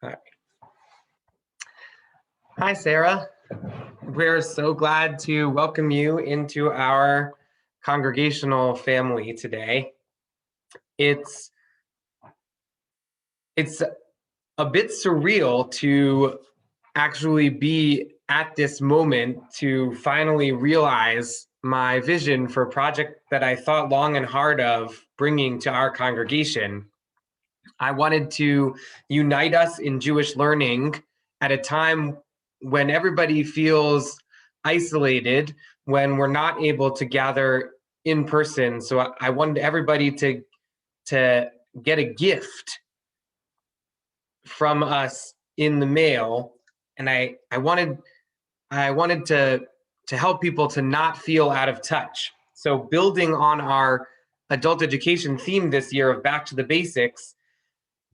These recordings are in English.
Hi. Hi, Sarah. We're so glad to welcome you into our congregational family today. It's a bit surreal to actually be at this moment to finally realize my vision for a project that I thought long and hard of bringing to our congregation. I wanted to unite us in Jewish learning at a time when everybody feels isolated, when we're not able to gather in person. So I wanted everybody to get a gift from us in the mail, and I wanted to help people to not feel out of touch. So building on our adult education theme this year of Back to the Basics,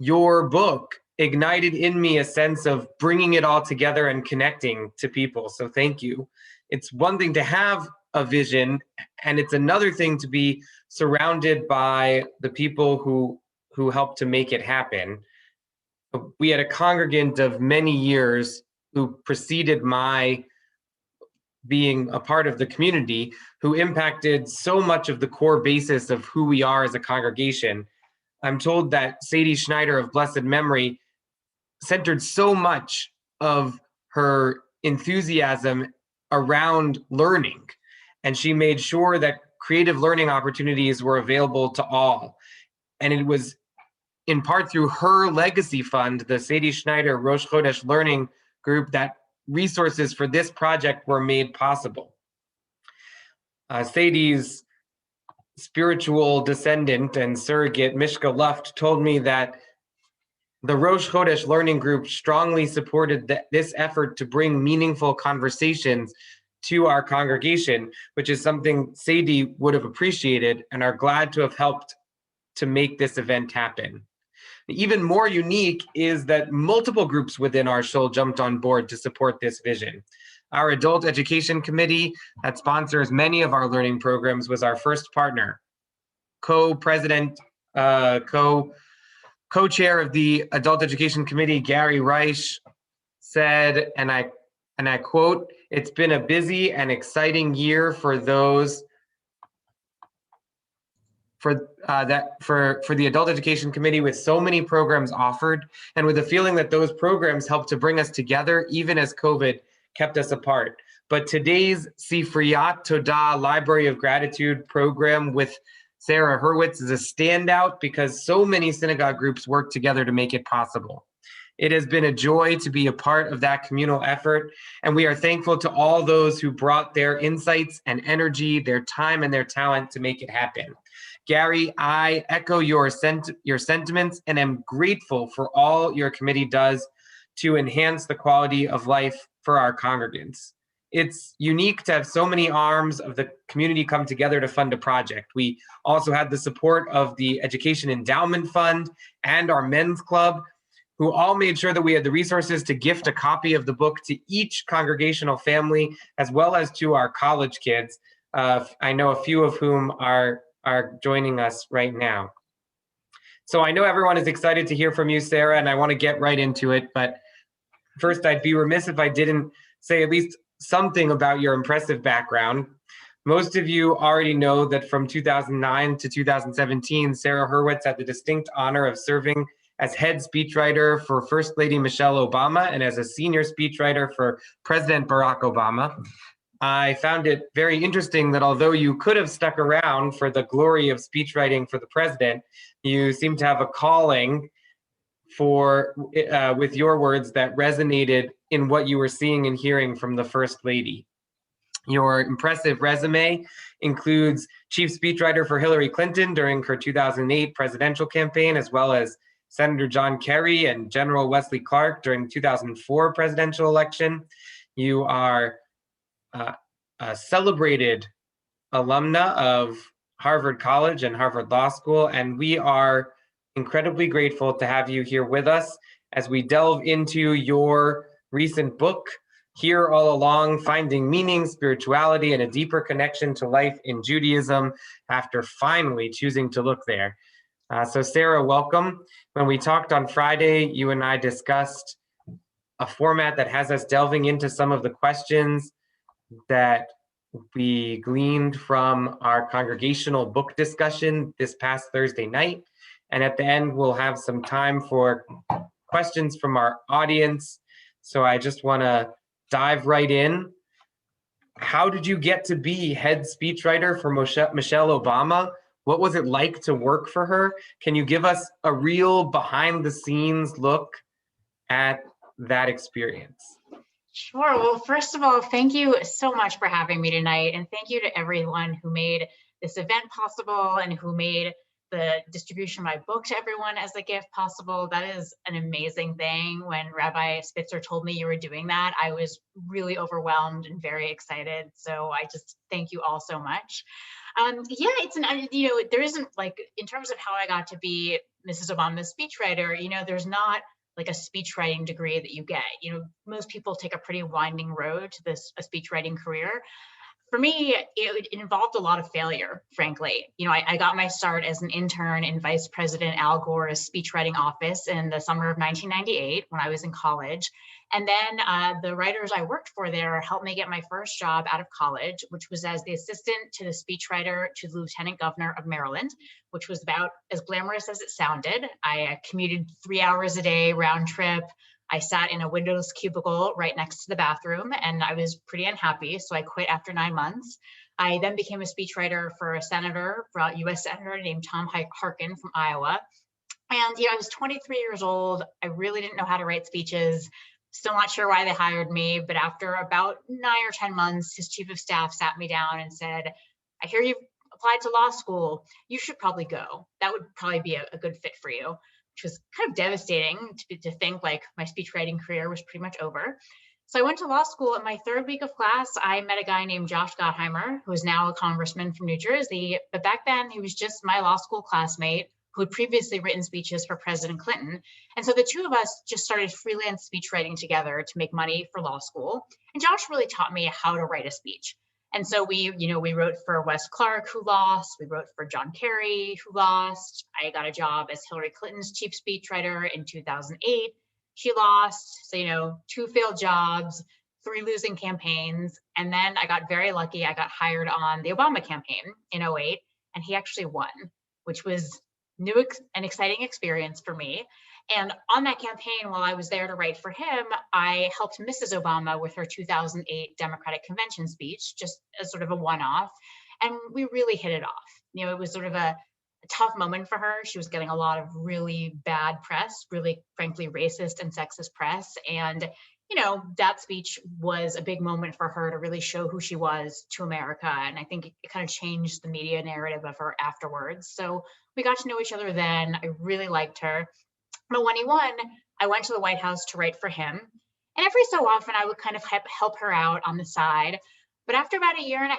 your book ignited in me a sense of bringing it all together and connecting to people. So thank you. It's one thing to have a vision, and it's another thing to be surrounded by the people who help to make it happen. We had a congregant of many years who preceded my being a part of the community, who impacted so much of the core basis of who we are as a congregation. I'm told that Sadie Schneider of blessed memory centered so much of her enthusiasm around learning, and she made sure that creative learning opportunities were available to all. And it was in part through her legacy fund, the Sadie Schneider Rosh Chodesh Learning Group, that resources for this project were made possible. Sadie's spiritual descendant and surrogate, Mishka Luft, told me that the Rosh Chodesh Learning Group strongly supported this effort to bring meaningful conversations to our congregation, which is something Sadie would have appreciated and are glad to have helped to make this event happen. Even more unique is that multiple groups within our shul jumped on board to support this vision. Our adult education committee that sponsors many of our learning programs was our first partner. Co-president, co-chair of the adult education committee, Gary Reich, said, and I quote, "It's been a busy and exciting year for those for the adult education committee, with so many programs offered, and with the feeling that those programs helped to bring us together even as COVID kept us apart. But today's Sifriyat Todah Library of Gratitude program with Sarah Hurwitz is a standout because so many synagogue groups work together to make it possible. It has been a joy to be a part of that communal effort, and we are thankful to all those who brought their insights and energy, their time and their talent to make it happen. Gary, I echo your sentiments and am grateful for all your committee does to enhance the quality of life for our congregants. It's unique to have so many arms of the community come together to fund a project. We also had the support of the Education Endowment Fund and our men's club, who all made sure that we had the resources to gift a copy of the book to each congregational family, as well as to our college kids. I know a few of whom are joining us right now. So I know everyone is excited to hear from you, Sarah, and I want to get right into it. But first, I'd be remiss if I didn't say at least something about your impressive background. Most of you already know that from 2009 to 2017, Sarah Hurwitz had the distinct honor of serving as head speechwriter for First Lady Michelle Obama and as a senior speechwriter for President Barack Obama. I found it very interesting that although you could have stuck around for the glory of speechwriting for the president, you seem to have a calling for, with your words, that resonated in what you were seeing and hearing from the First Lady. Your impressive resume includes chief speechwriter for Hillary Clinton during her 2008 presidential campaign, as well as Senator John Kerry and General Wesley Clark during the 2004 presidential election. You are a celebrated alumna of Harvard College and Harvard Law School, and we are incredibly grateful to have you here with us as we delve into your recent book, Here All Along, Finding Meaning, Spirituality, and a Deeper Connection to Life in Judaism, after finally choosing to look there. So Sarah, welcome. When we talked on Friday, you and I discussed a format that has us delving into some of the questions that we gleaned from our congregational book discussion this past Thursday night. And at the end, we'll have some time for questions from our audience. So I just want to dive right in. How did you get to be head speechwriter for Michelle Obama? What was it like to work for her? Can you give us a real behind the scenes look at that experience? Sure. Well, first of all, thank you so much for having me tonight. And thank you to everyone who made this event possible and who made the distribution of my book to everyone as a gift possible. That is an amazing thing. When Rabbi Spitzer told me you were doing that, I was really overwhelmed and very excited. So I just thank you all so much. Yeah, it's there isn't like, in terms of how I got to be Mrs. Obama's speechwriter, there's not like a speech writing degree that you get. Most people take a pretty winding road to a speech writing career. For me, it involved a lot of failure, frankly. I got my start as an intern in Vice President Al Gore's speechwriting office in the summer of 1998 when I was in college. And then the writers I worked for there helped me get my first job out of college, which was as the assistant to the speechwriter to the Lieutenant Governor of Maryland, which was about as glamorous as it sounded. I commuted 3 hours a day round trip. I sat in a windowless cubicle right next to the bathroom, and I was pretty unhappy, so I quit after 9 months. I then became a speechwriter for a U.S. senator named Tom Harkin from Iowa. And I was 23 years old. I really didn't know how to write speeches. Still not sure why they hired me, but after about 9 or 10 months, his chief of staff sat me down and said, "I hear you've applied to law school. You should probably go. That would probably be a good fit for you." Which was kind of devastating to think like my speech writing career was pretty much over. So I went to law school. In my third week of class, I met a guy named Josh Gottheimer, who is now a congressman from New Jersey. But back then, he was just my law school classmate who had previously written speeches for President Clinton. And so the two of us just started freelance speech writing together to make money for law school. And Josh really taught me how to write a speech. And so we wrote for Wes Clark, who lost. We wrote for John Kerry, who lost. I got a job as Hillary Clinton's chief speechwriter in 2008. She lost. So, 2 failed jobs, 3 losing campaigns. And then I got very lucky. I got hired on the Obama campaign in 2008, and he actually won, which was new and exciting experience for me. And on that campaign, while I was there to write for him, I helped Mrs. Obama with her 2008 Democratic Convention speech, just as sort of a one-off. And we really hit it off. It was sort of a tough moment for her. She was getting a lot of really bad press, really, frankly, racist and sexist press. And, that speech was a big moment for her to really show who she was to America. And I think it kind of changed the media narrative of her afterwards. So we got to know each other then. I really liked her. But when he won, I went to the White House to write for him. And every so often, I would kind of help her out on the side. But after about 1.5 years,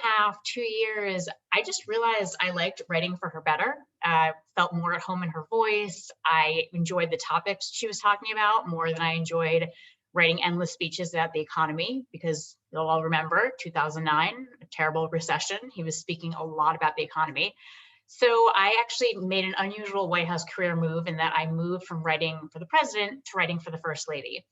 2 years, I just realized I liked writing for her better. I felt more at home in her voice. I enjoyed the topics she was talking about more than I enjoyed writing endless speeches about the economy, because you'll all remember 2009, a terrible recession. He was speaking a lot about the economy. So I actually made an unusual White House career move in that I moved from writing for the president to writing for the first lady.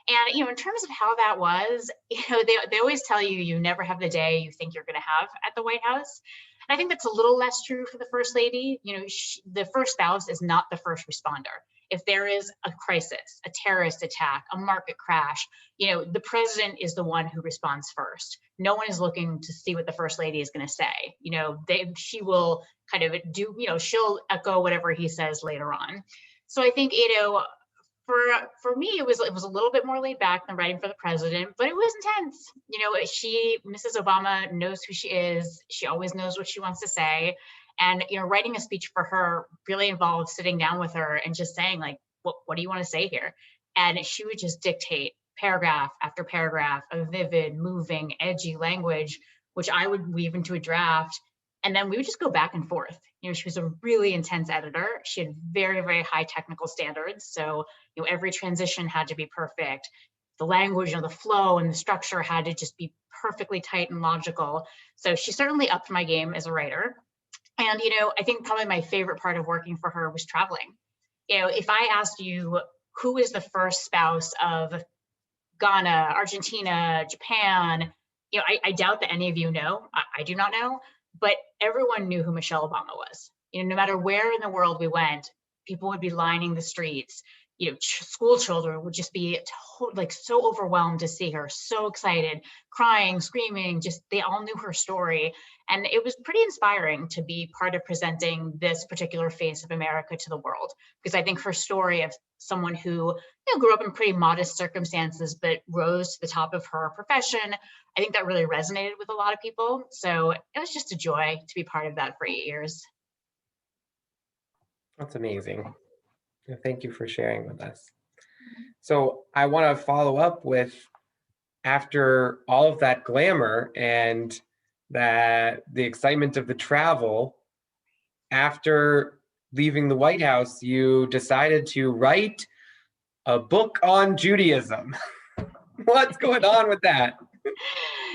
And, in terms of how that was, they always tell you, you never have the day you think you're going to have at the White House. And I think that's a little less true for the first lady. The first spouse is not the first responder. If there is a crisis, a terrorist attack, a market crash, the president is the one who responds first. No one is looking to see what the first lady is going to say. She will kind of do, she'll echo whatever he says later on. So I think, for me, it was a little bit more laid back than writing for the president, but it was intense. Mrs. Obama knows who she is. She always knows what she wants to say. And, writing a speech for her really involved sitting down with her and just saying, like, what do you want to say here? And she would just dictate paragraph after paragraph of vivid, moving, edgy language, which I would weave into a draft. And then we would just go back and forth. She was a really intense editor. She had very, very high technical standards. So, every transition had to be perfect. The language, the flow and the structure had to just be perfectly tight and logical. So she certainly upped my game as a writer. And, I think probably my favorite part of working for her was traveling. If I asked you who is the first spouse of Ghana, Argentina, Japan, I doubt that any of you know. I do not know, but everyone knew who Michelle Obama was. No matter where in the world we went, people would be lining the streets. School children would just be like so overwhelmed to see her, so excited, crying, screaming, just they all knew her story. And it was pretty inspiring to be part of presenting this particular face of America to the world, because I think her story of someone who grew up in pretty modest circumstances, but rose to the top of her profession, I think that really resonated with a lot of people. So it was just a joy to be part of that for 8 years. That's amazing. Thank you for sharing with us. So I want to follow up with, after all of that glamour and the excitement of the travel, after leaving the White House, you decided to write a book on Judaism. What's going on with that?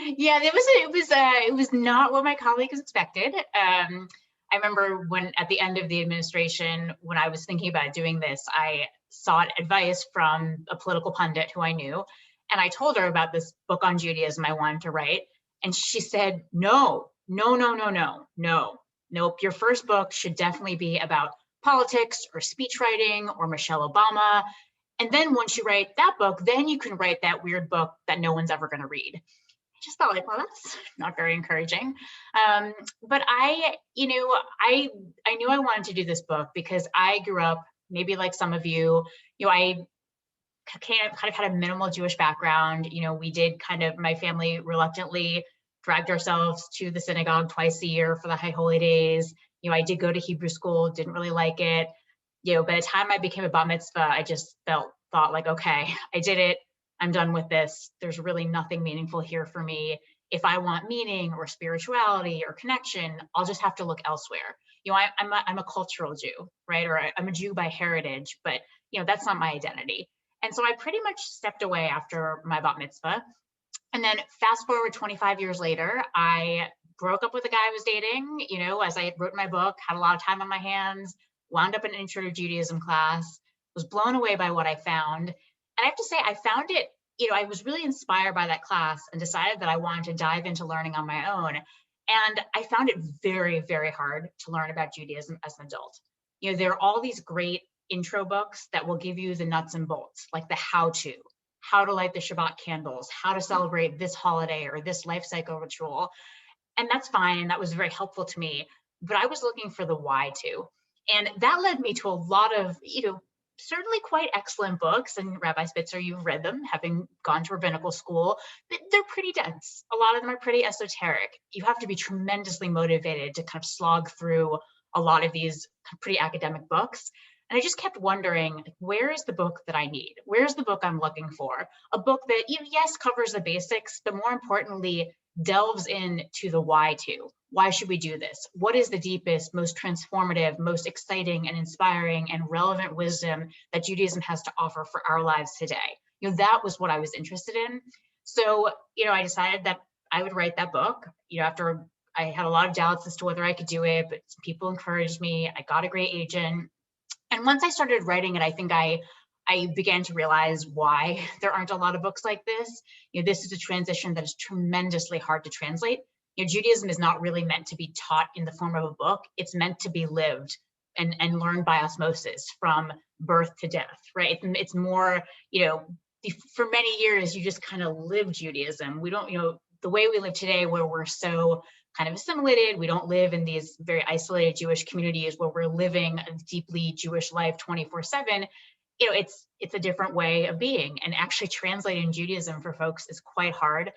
Yeah, it was not what my colleagues expected. I remember when at the end of the administration, when I was thinking about doing this, I sought advice from a political pundit who I knew, and I told her about this book on Judaism I wanted to write, and she said, no, no, no, no, no, no, nope. Your first book should definitely be about politics or speech writing or Michelle Obama. And then once you write that book, then you can write that weird book that no one's ever going to read. I just thought like, well, that's not very encouraging. But I knew I wanted to do this book because I grew up, maybe like some of you, I kind of had a minimal Jewish background. We did my family reluctantly dragged ourselves to the synagogue twice a year for the high holy days. I did go to Hebrew school, didn't really like it. By the time I became a bat mitzvah, I just thought like, okay, I did it. I'm done with this. There's really nothing meaningful here for me. If I want meaning or spirituality or connection, I'll just have to look elsewhere. I'm a cultural Jew, right? Or I'm a Jew by heritage, but that's not my identity. And so I pretty much stepped away after my bat mitzvah. And then fast forward 25 years later, I broke up with the guy I was dating, as I wrote my book, had a lot of time on my hands, wound up in an intro to Judaism class, was blown away by what I found. And I have to say, I found it, I was really inspired by that class and decided that I wanted to dive into learning on my own. And I found it very, very hard to learn about Judaism as an adult. There are all these great intro books that will give you the nuts and bolts, like the how to light the Shabbat candles, how to celebrate this holiday or this life cycle ritual. And that's fine. And that was very helpful to me. But I was looking for the why to. And that led me to a lot of, certainly quite excellent books. And Rabbi Spitzer, you've read them, having gone to rabbinical school. They're pretty dense. A lot of them are pretty esoteric. You have to be tremendously motivated to kind of slog through a lot of these pretty academic books. And I just kept wondering, where is the book that I need? Where's the book I'm looking for? A book that, yes, covers the basics, but more importantly, delves into the why to. Why should we do this? What is the deepest, most transformative, most exciting and inspiring and relevant wisdom that Judaism has to offer for our lives today? That was what I was interested in. So, I decided that I would write that book, after I had a lot of doubts as to whether I could do it, but people encouraged me. I got a great agent. And once I started writing it, I think I began to realize why there aren't a lot of books like this. This is a transition that is tremendously hard to translate. Judaism is not really meant to be taught in the form of a book. It's meant to be lived and learned by osmosis from birth to death, right? It's more, for many years, you just kind of live Judaism. We don't, the way we live today, where we're so kind of assimilated. We don't live in these very isolated Jewish communities where we're living a deeply Jewish life 24/7. It's a different way of being, and actually translating Judaism for folks is quite hard.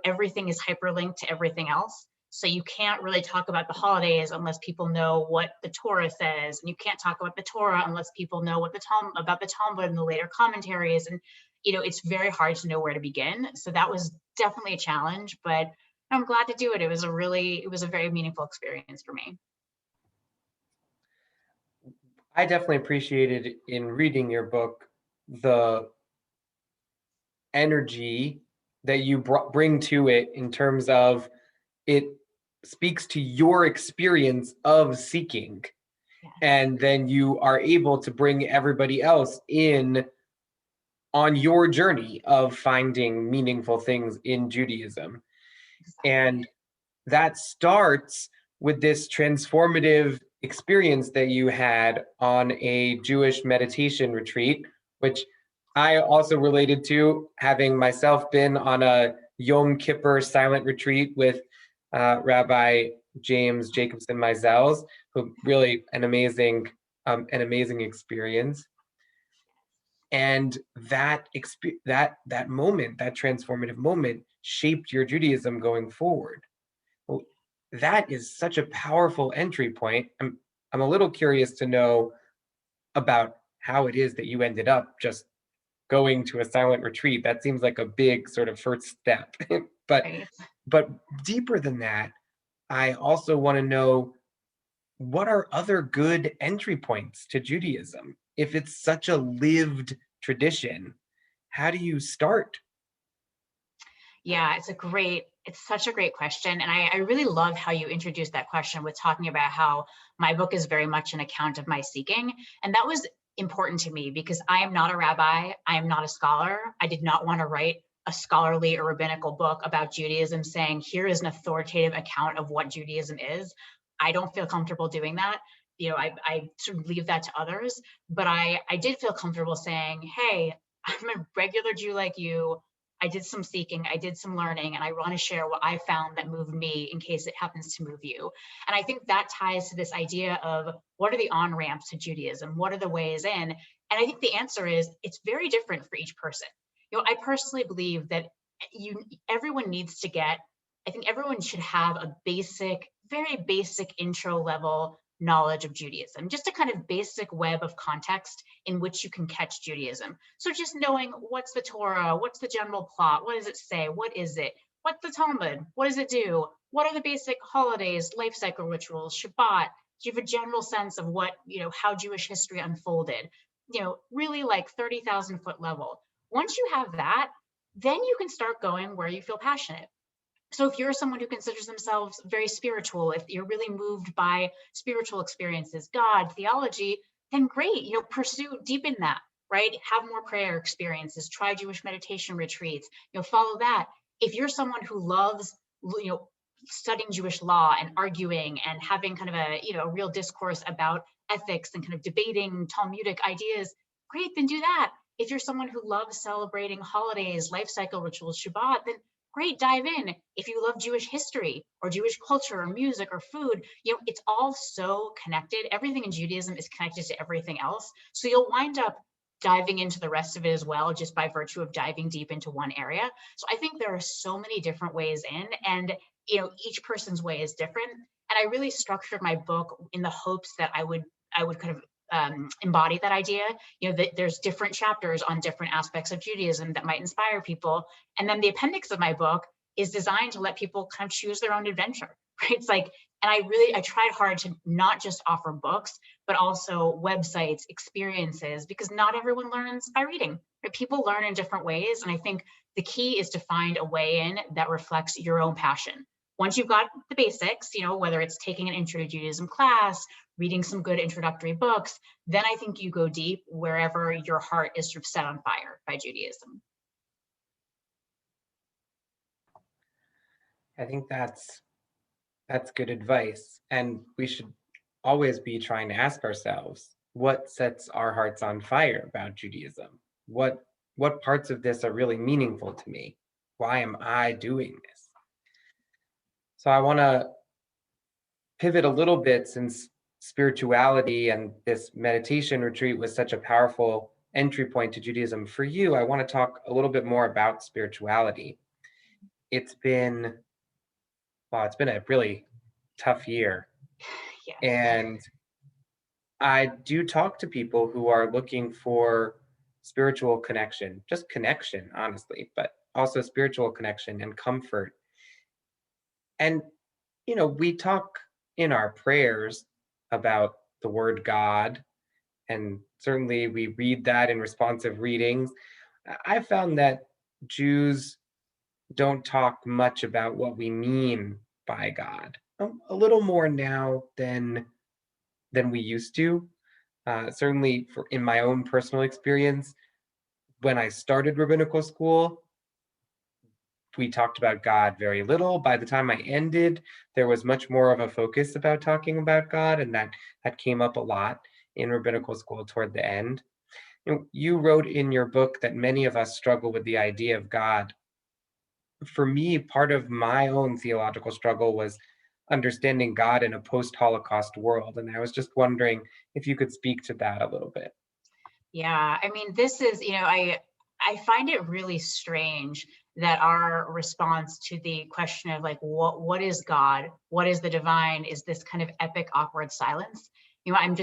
Everything is hyperlinked to everything else. So you can't really talk about the holidays unless people know what the Torah says, and you can't talk about the Torah unless people know what about the Talmud and the later commentaries. And it's very hard to know where to begin. So that was definitely a challenge, but I'm glad to do it. It was a very meaningful experience for me. I definitely appreciated in reading your book the energy that you bring to it in terms of it speaks to your experience of seeking. Yes. And then you are able to bring everybody else in on your journey of finding meaningful things in Judaism. Exactly. And that starts with this transformative experience that you had on a Jewish meditation retreat, which I also related to, having myself been on a Yom Kippur silent retreat with Rabbi James Jacobson Meisels, who really an amazing experience. And that moment, that transformative moment, shaped your Judaism going forward. Well, that is such a powerful entry point. I'm a little curious to know about how it is that you ended up just going to a silent retreat. That seems like a big sort of first step. but Right. but deeper than that, I also want to know, what are other good entry points to Judaism? If it's such a lived tradition, how do you start? Yeah, it's such a great question. And I really love how you introduced that question with talking about how my book is very much an account of my seeking. And that was important to me because I am not a rabbi. I am not a scholar. I did not want to write a scholarly or rabbinical book about Judaism saying, here is an authoritative account of what Judaism is. I don't feel comfortable doing that. I sort of leave that to others, but I did feel comfortable saying, hey, I'm a regular Jew like you. I did some seeking, I did some learning, and I want to share what I found that moved me in case it happens to move you. And I think that ties to this idea of what are the on-ramps to Judaism? What are the ways in? And I think the answer is it's very different for each person. I personally believe that everyone needs to get, I think everyone should have a basic, very basic intro level knowledge of Judaism, just a kind of basic web of context in which you can catch Judaism. So just knowing what's the Torah, what's the general plot, what does it say, what is it, what's the Talmud, what does it do, what are the basic holidays, life cycle rituals, Shabbat, do you have a general sense of what, how Jewish history unfolded, really like 30,000 foot level. Once you have that, then you can start going where you feel passionate. So if you're someone who considers themselves very spiritual, if you're really moved by spiritual experiences, God, theology, then great, pursue, deepen that, right? Have more prayer experiences, try Jewish meditation retreats, follow that. If you're someone who loves, studying Jewish law and arguing and having kind of a real discourse about ethics and kind of debating Talmudic ideas, great, then do that. If you're someone who loves celebrating holidays, life cycle rituals, Shabbat, then great, dive in. If you love Jewish history or Jewish culture or music or food, it's all so connected. Everything in Judaism is connected to everything else. So you'll wind up diving into the rest of it as well, just by virtue of diving deep into one area. So I think there are so many different ways in, and each person's way is different. And I really structured my book in the hopes that I would kind of embody that idea, that there's different chapters on different aspects of Judaism that might inspire people. And then the appendix of my book is designed to let people kind of choose their own adventure, right? It's like, and I tried hard to not just offer books, but also websites, experiences, because not everyone learns by reading, right? People learn in different ways. And I think the key is to find a way in that reflects your own passion. Once you've got the basics, whether it's taking an intro to Judaism class, reading some good introductory books, then I think you go deep wherever your heart is sort of set on fire by Judaism. I think that's good advice. And we should always be trying to ask ourselves, what sets our hearts on fire about Judaism? What parts of this are really meaningful to me? Why am I doing this? So I want to pivot a little bit, since spirituality and this meditation retreat was such a powerful entry point to Judaism for you. I want to talk a little bit more about spirituality. It's been, wow, it's been a really tough year. Yes. And I do talk to people who are looking for spiritual connection, just connection, honestly, but also spiritual connection and comfort. And, we talk in our prayers about the word God, and certainly we read that in responsive readings. I found that Jews don't talk much about what we mean by God. A little more now than we used to. Certainly, in my own personal experience, when I started rabbinical school, we talked about God very little. By the time I ended, there was much more of a focus about talking about God, and that came up a lot in rabbinical school toward the end. You wrote in your book that many of us struggle with the idea of God. For me, part of my own theological struggle was understanding God in a post-Holocaust world, and I was just wondering if you could speak to that a little bit. Yeah, I mean, this is, I find it really strange that our response to the question of like what is God, what is the divine, is this kind of epic awkward silence. I'm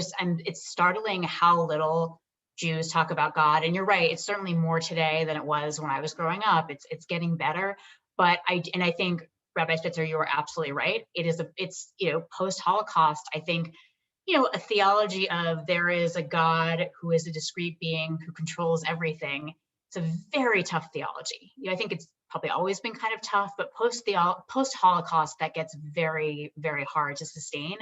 it's startling how little Jews talk about God. And you're right, it's certainly more today than it was when I was growing up. It's getting better, but I think Rabbi Spitzer, you are absolutely right. It's post Holocaust. I think a theology of there is a God who is a discrete being who controls everything. It's a very tough theology. I think it's probably always been kind of tough, but post Holocaust, that gets very, very hard to sustain.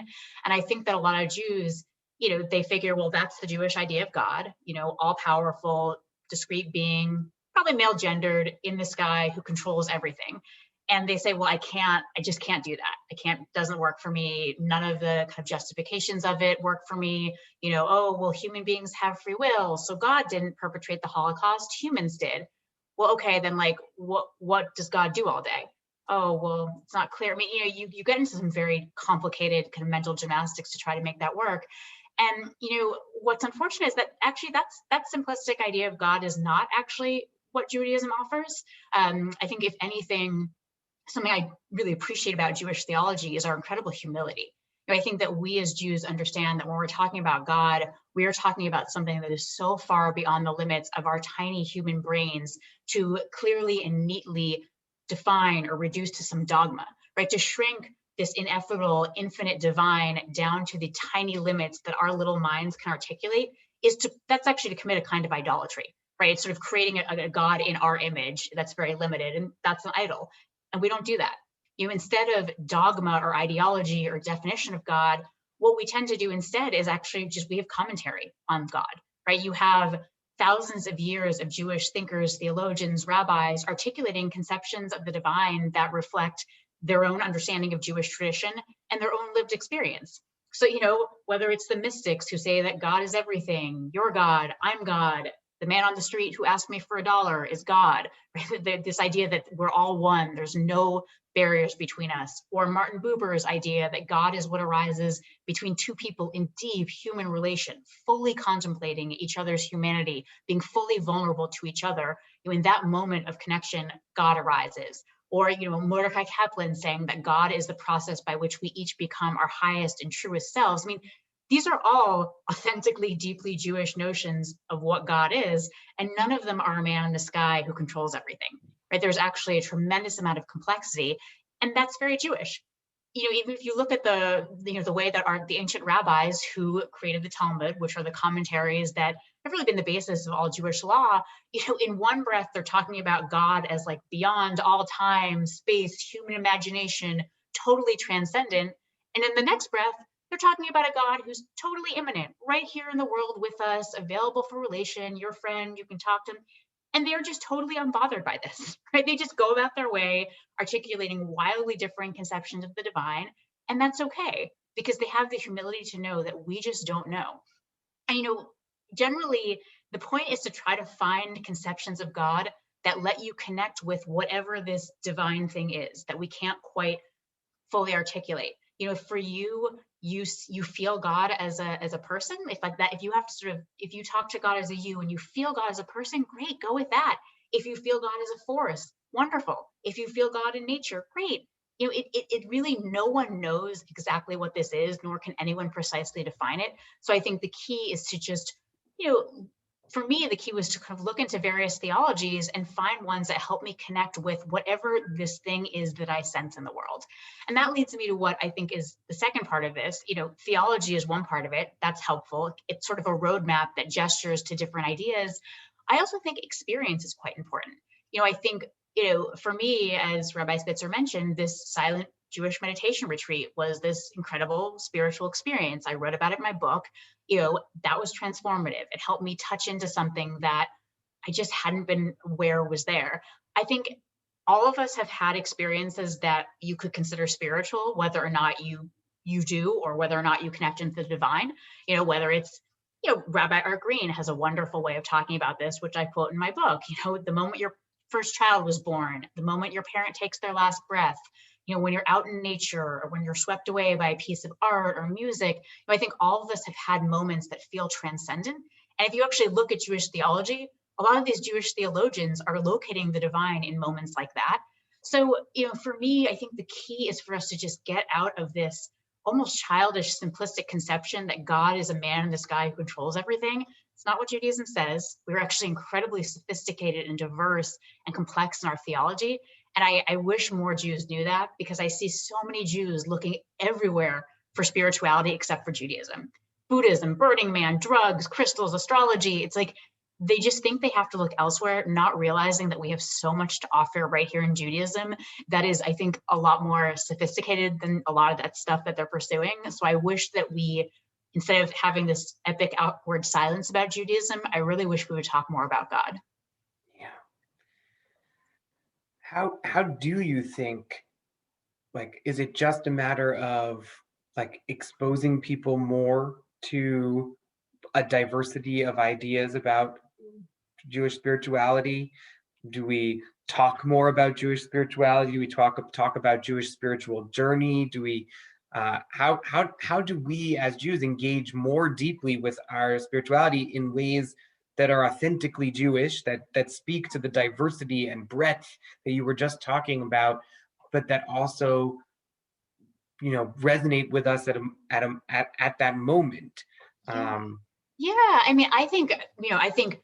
And I think that a lot of Jews, they figure, well, that's the Jewish idea of God, all powerful, discrete being, probably male gendered in the sky who controls everything. And they say, well, I just can't do that. Doesn't work for me. None of the kind of justifications of it work for me. Oh, well, human beings have free will. So God didn't perpetrate the Holocaust, humans did. Well, okay, then like, what does God do all day? Oh, well, it's not clear. I mean, you get into some very complicated kind of mental gymnastics to try to make that work. And, what's unfortunate is that actually that simplistic idea of God is not actually what Judaism offers. I think if anything, something I really appreciate about Jewish theology is our incredible humility. I think that we as Jews understand that when we're talking about God, we are talking about something that is so far beyond the limits of our tiny human brains to clearly and neatly define or reduce to some dogma, right? To shrink this ineffable, infinite divine down to the tiny limits that our little minds can articulate that's actually to commit a kind of idolatry, right? It's sort of creating a God in our image that's very limited, and that's an idol. And we don't do that. Instead of dogma or ideology or definition of God, what we tend to do instead is actually we have commentary on God, right? You have thousands of years of Jewish thinkers, theologians, rabbis articulating conceptions of the divine that reflect their own understanding of Jewish tradition and their own lived experience. So, whether it's the mystics who say that God is everything, you're God, I'm God, the man on the street who asked me for $1 is God, right? This idea that we're all one, there's no barriers between us. Or Martin Buber's idea that God is what arises between two people in deep human relation, fully contemplating each other's humanity, being fully vulnerable to each other. In that moment of connection, God arises. Or, Mordecai Kaplan saying that God is the process by which we each become our highest and truest selves. I mean, these are all authentically, deeply Jewish notions of what God is, and none of them are a man in the sky who controls everything, right? There's actually a tremendous amount of complexity, and that's very Jewish. Even if you look at the way that the ancient rabbis who created the Talmud, which are the commentaries that have really been the basis of all Jewish law, in one breath, they're talking about God as like beyond all time, space, human imagination, totally transcendent. And in the next breath, they're talking about a God who's totally immanent, right here in the world with us, available for relation, your friend, you can talk to him. And they're just totally unbothered by this, right? They just go about their way, articulating wildly differing conceptions of the divine. And that's okay, because they have the humility to know that we just don't know. And, generally, the point is to try to find conceptions of God that let you connect with whatever this divine thing is that we can't quite fully articulate. For you feel God as a person. If you have to if you talk to God as a you and you feel God as a person, great, go with that. If you feel God as a force, wonderful. If you feel God in nature, great. It really, no one knows exactly what this is, nor can anyone precisely define it. So I think the key is to just, for me, the key was to kind of look into various theologies and find ones that help me connect with whatever this thing is that I sense in the world. And that leads me to what I think is the second part of this. Theology is one part of it. That's helpful. It's sort of a roadmap that gestures to different ideas. I also think experience is quite important. I think, for me, as Rabbi Spitzer mentioned, this silent Jewish meditation retreat was this incredible spiritual experience. I wrote about it in my book. That was transformative. It helped me touch into something that I just hadn't been aware was there. I think all of us have had experiences that you could consider spiritual, whether or not you do, or whether or not you connect into the divine. Whether it's, Rabbi Art Green has a wonderful way of talking about this, which I quote in my book. The moment your first child was born, the moment your parent takes their last breath, when you're out in nature, or when you're swept away by a piece of art or music. I think all of us have had moments that feel transcendent. And if you actually look at Jewish theology, a lot of these Jewish theologians are locating the divine in moments like that. So, for me, I think the key is for us to just get out of this almost childish, simplistic conception that God is a man in the sky who controls everything. It's not what Judaism says. We're actually incredibly sophisticated and diverse and complex in our theology. And I wish more Jews knew that, because I see so many Jews looking everywhere for spirituality except for Judaism. Buddhism, Burning Man, drugs, crystals, astrology. It's like they just think they have to look elsewhere, not realizing that we have so much to offer right here in Judaism that is, I think, a lot more sophisticated than a lot of that stuff that they're pursuing. So I wish that we, instead of having this epic outward silence about Judaism, I really wish we would talk more about God. Yeah. How do you think, is it just a matter of exposing people more to a diversity of ideas about Jewish spirituality? Do we talk more about Jewish spirituality? Do we talk about Jewish spiritual journey? Do we how do we as Jews engage more deeply with our spirituality in ways that are authentically Jewish, that speak to the diversity and breadth that you were just talking about, but that also resonate with us at that moment? Yeah, I mean, I think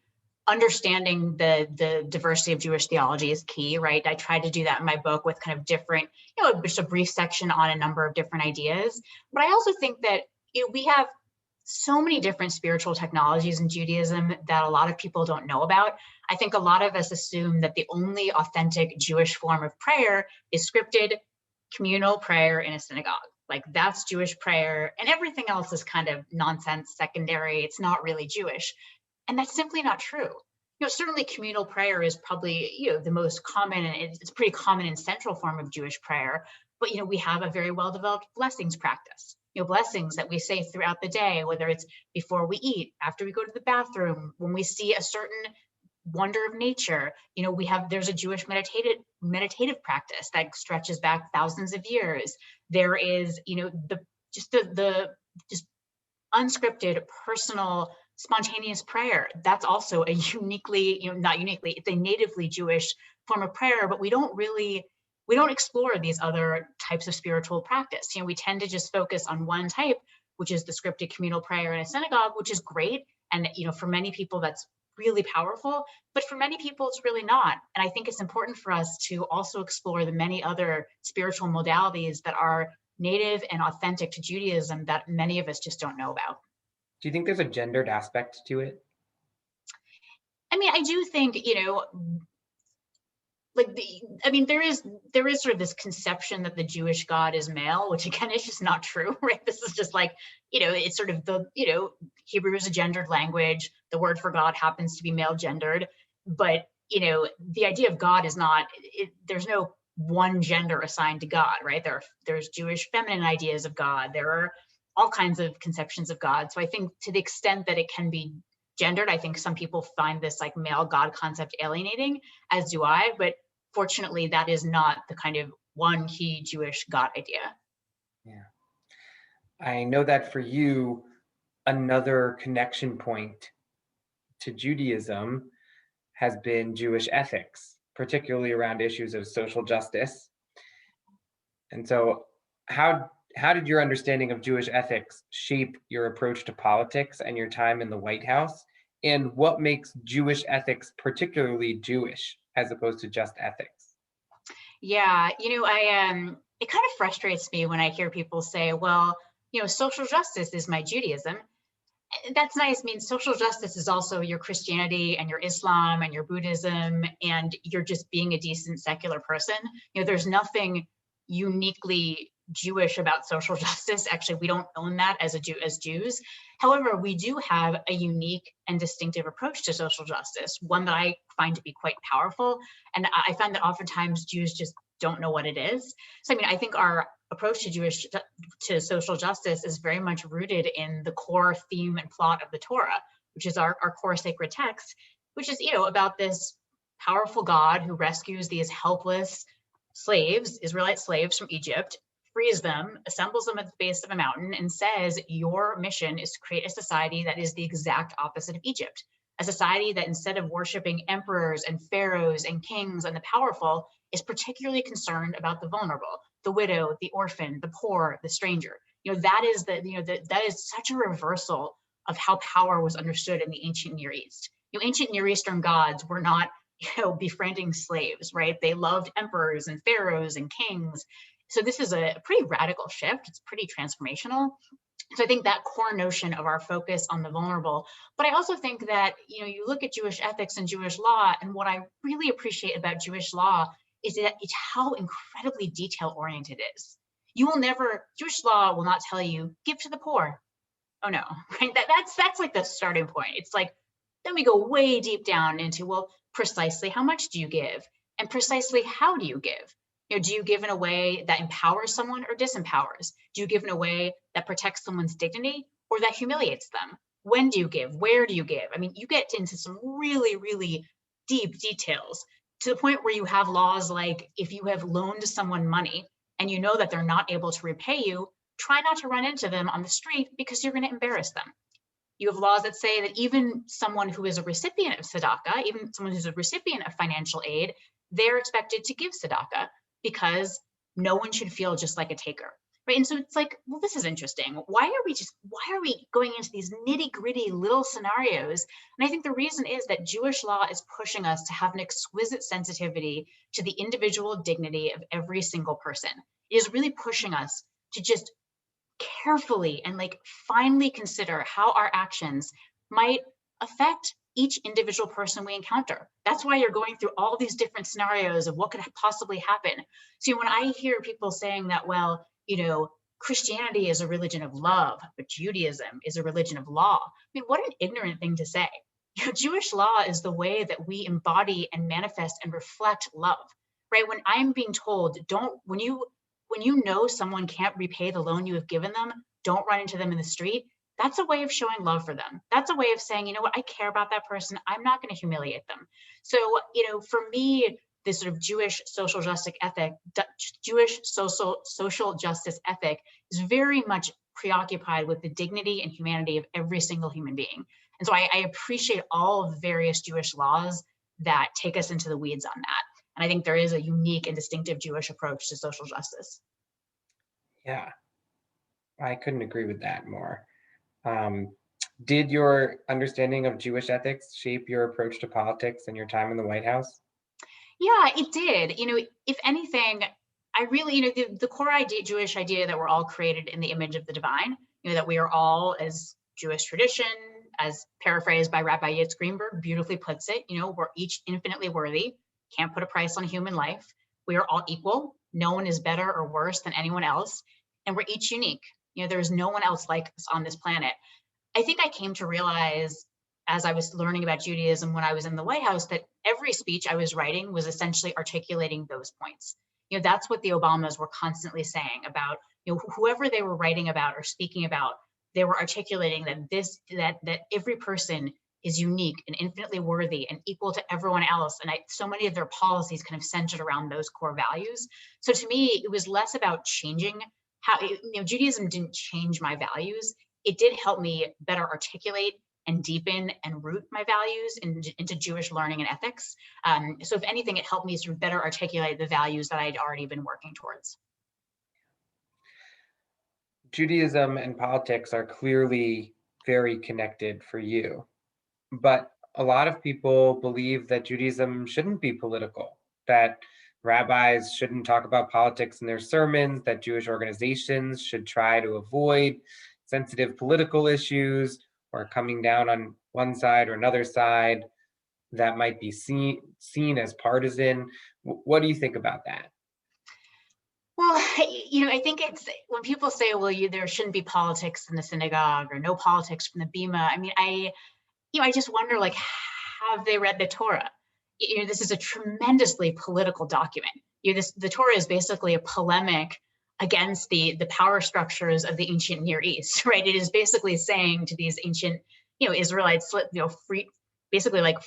understanding the diversity of Jewish theology is key, right? I tried to do that in my book with kind of different, just a brief section on a number of different ideas. But I also think that we have so many different spiritual technologies in Judaism that a lot of people don't know about. I think a lot of us assume that the only authentic Jewish form of prayer is scripted communal prayer in a synagogue. Like, that's Jewish prayer, and everything else is kind of nonsense, secondary. It's not really Jewish. And that's simply not true. Certainly communal prayer is probably, the most common, and it's pretty common and central form of Jewish prayer. But, we have a very well-developed blessings practice, blessings that we say throughout the day, whether it's before we eat, after we go to the bathroom, when we see a certain wonder of nature. There's a Jewish meditative practice that stretches back thousands of years. There is, the unscripted, personal, spontaneous prayer. That's also a uniquely, not uniquely, it's a natively Jewish form of prayer, but we don't explore these other types of spiritual practice. We tend to just focus on one type, which is the scripted communal prayer in a synagogue, which is great. And, for many people, that's really powerful, but for many people, it's really not. And I think it's important for us to also explore the many other spiritual modalities that are native and authentic to Judaism that many of us just don't know about. Do you think there's a gendered aspect to it? I mean, I do think, there is sort of this conception that the Jewish God is male, which again is just not true, right? This is just it's sort of Hebrew is a gendered language. The word for God happens to be male gendered, but the idea of God is not. There's no one gender assigned to God, right? There's Jewish feminine ideas of God. There are all kinds of conceptions of God. So I think to the extent that it can be gendered, I think some people find this male God concept alienating, as do I, but fortunately that is not the kind of one key Jewish God idea. Yeah. I know that for you, another connection point to Judaism has been Jewish ethics, particularly around issues of social justice. And so how did your understanding of Jewish ethics shape your approach to politics and your time in the White House? And what makes Jewish ethics particularly Jewish as opposed to just ethics? Yeah, it kind of frustrates me when I hear people say, well, social justice is my Judaism. That's nice. I mean, social justice is also your Christianity and your Islam and your Buddhism, and you're just being a decent secular person. There's nothing uniquely Jewish about social justice. Actually, we don't own that as Jews. However, we do have a unique and distinctive approach to social justice, one that I find to be quite powerful. And I find that oftentimes Jews just don't know what it is. So, I mean, I think our approach to social justice is very much rooted in the core theme and plot of the Torah, which is our core sacred text, which is, about this powerful God who rescues these helpless slaves, Israelite slaves from Egypt, frees them, assembles them at the base of a mountain, and says, your mission is to create a society that is the exact opposite of Egypt, a society that instead of worshiping emperors and pharaohs and kings and the powerful, is particularly concerned about the vulnerable, the widow, the orphan, the poor, the stranger. That is such a reversal of how power was understood in the ancient Near East. Ancient Near Eastern gods were not, befriending slaves, right? They loved emperors and pharaohs and kings. So this is a pretty radical shift. It's pretty transformational. So I think that core notion of our focus on the vulnerable, but I also think that, you look at Jewish ethics and Jewish law, and what I really appreciate about Jewish law is that it's how incredibly detail oriented it is. Jewish law will not tell you, give to the poor. Oh no, right? That's like the starting point. It's like, then we go way deep down into, well, precisely how much do you give? And precisely how do you give? Do you give in a way that empowers someone or disempowers? Do you give in a way that protects someone's dignity or that humiliates them? When do you give? Where do you give? I mean, you get into some really, really deep details to the point where you have laws like, if you have loaned someone money and you know that they're not able to repay you, try not to run into them on the street because you're going to embarrass them. You have laws that say that even someone who is a recipient of tzedakah, even someone who's a recipient of financial aid, they're expected to give tzedakah because no one should feel just like a taker, right? And so it's like, well, this is interesting. Why are we going into these nitty gritty little scenarios? And I think the reason is that Jewish law is pushing us to have an exquisite sensitivity to the individual dignity of every single person. It is really pushing us to just carefully and finely consider how our actions might affect each individual person we encounter. That's why you're going through all these different scenarios of what could possibly happen. So when I hear people saying that, well, Christianity is a religion of love, but Judaism is a religion of law. I mean, what an ignorant thing to say. Jewish law is the way that we embody and manifest and reflect love, right? When I'm being told, when you know someone can't repay the loan you have given them, don't run into them in the street. That's a way of showing love for them. That's a way of saying, you know what, I care about that person. I'm not going to humiliate them. So, for me, this sort of Jewish social justice ethic is very much preoccupied with the dignity and humanity of every single human being. And so I appreciate all of the various Jewish laws that take us into the weeds on that. And I think there is a unique and distinctive Jewish approach to social justice. Yeah, I couldn't agree with that more. Did your understanding of Jewish ethics shape your approach to politics and your time in the White House? Yeah, it did. If anything, I really, the core idea, Jewish idea that we're all created in the image of the divine, that we are all, as Jewish tradition, as paraphrased by Rabbi Yitzhak Greenberg, beautifully puts it, we're each infinitely worthy, can't put a price on human life. We are all equal. No one is better or worse than anyone else. And we're each unique. There's no one else like us on this planet. I think I came to realize as I was learning about Judaism when I was in the White House that every speech I was writing was essentially articulating those points. That's what the Obamas were constantly saying about, whoever they were writing about or speaking about, they were articulating that every person is unique and infinitely worthy and equal to everyone else. And so many of their policies kind of centered around those core values. So to me, it was less about changing how, Judaism didn't change my values. It did help me better articulate and deepen and root my values into Jewish learning and ethics. So if anything, it helped me sort of better articulate the values that I'd already been working towards. Judaism and politics are clearly very connected for you, but a lot of people believe that Judaism shouldn't be political, that rabbis shouldn't talk about politics in their sermons, that Jewish organizations should try to avoid sensitive political issues or coming down on one side or another side that might be seen as partisan. What do you think about that? Well, I think it's when people say, well, there shouldn't be politics in the synagogue or no politics from the Bema. I mean, I just wonder, like, have they read the Torah? This is a tremendously political document. The Torah is basically a polemic against the power structures of the ancient Near East, right? It is basically saying to these ancient, Israelites, free, basically like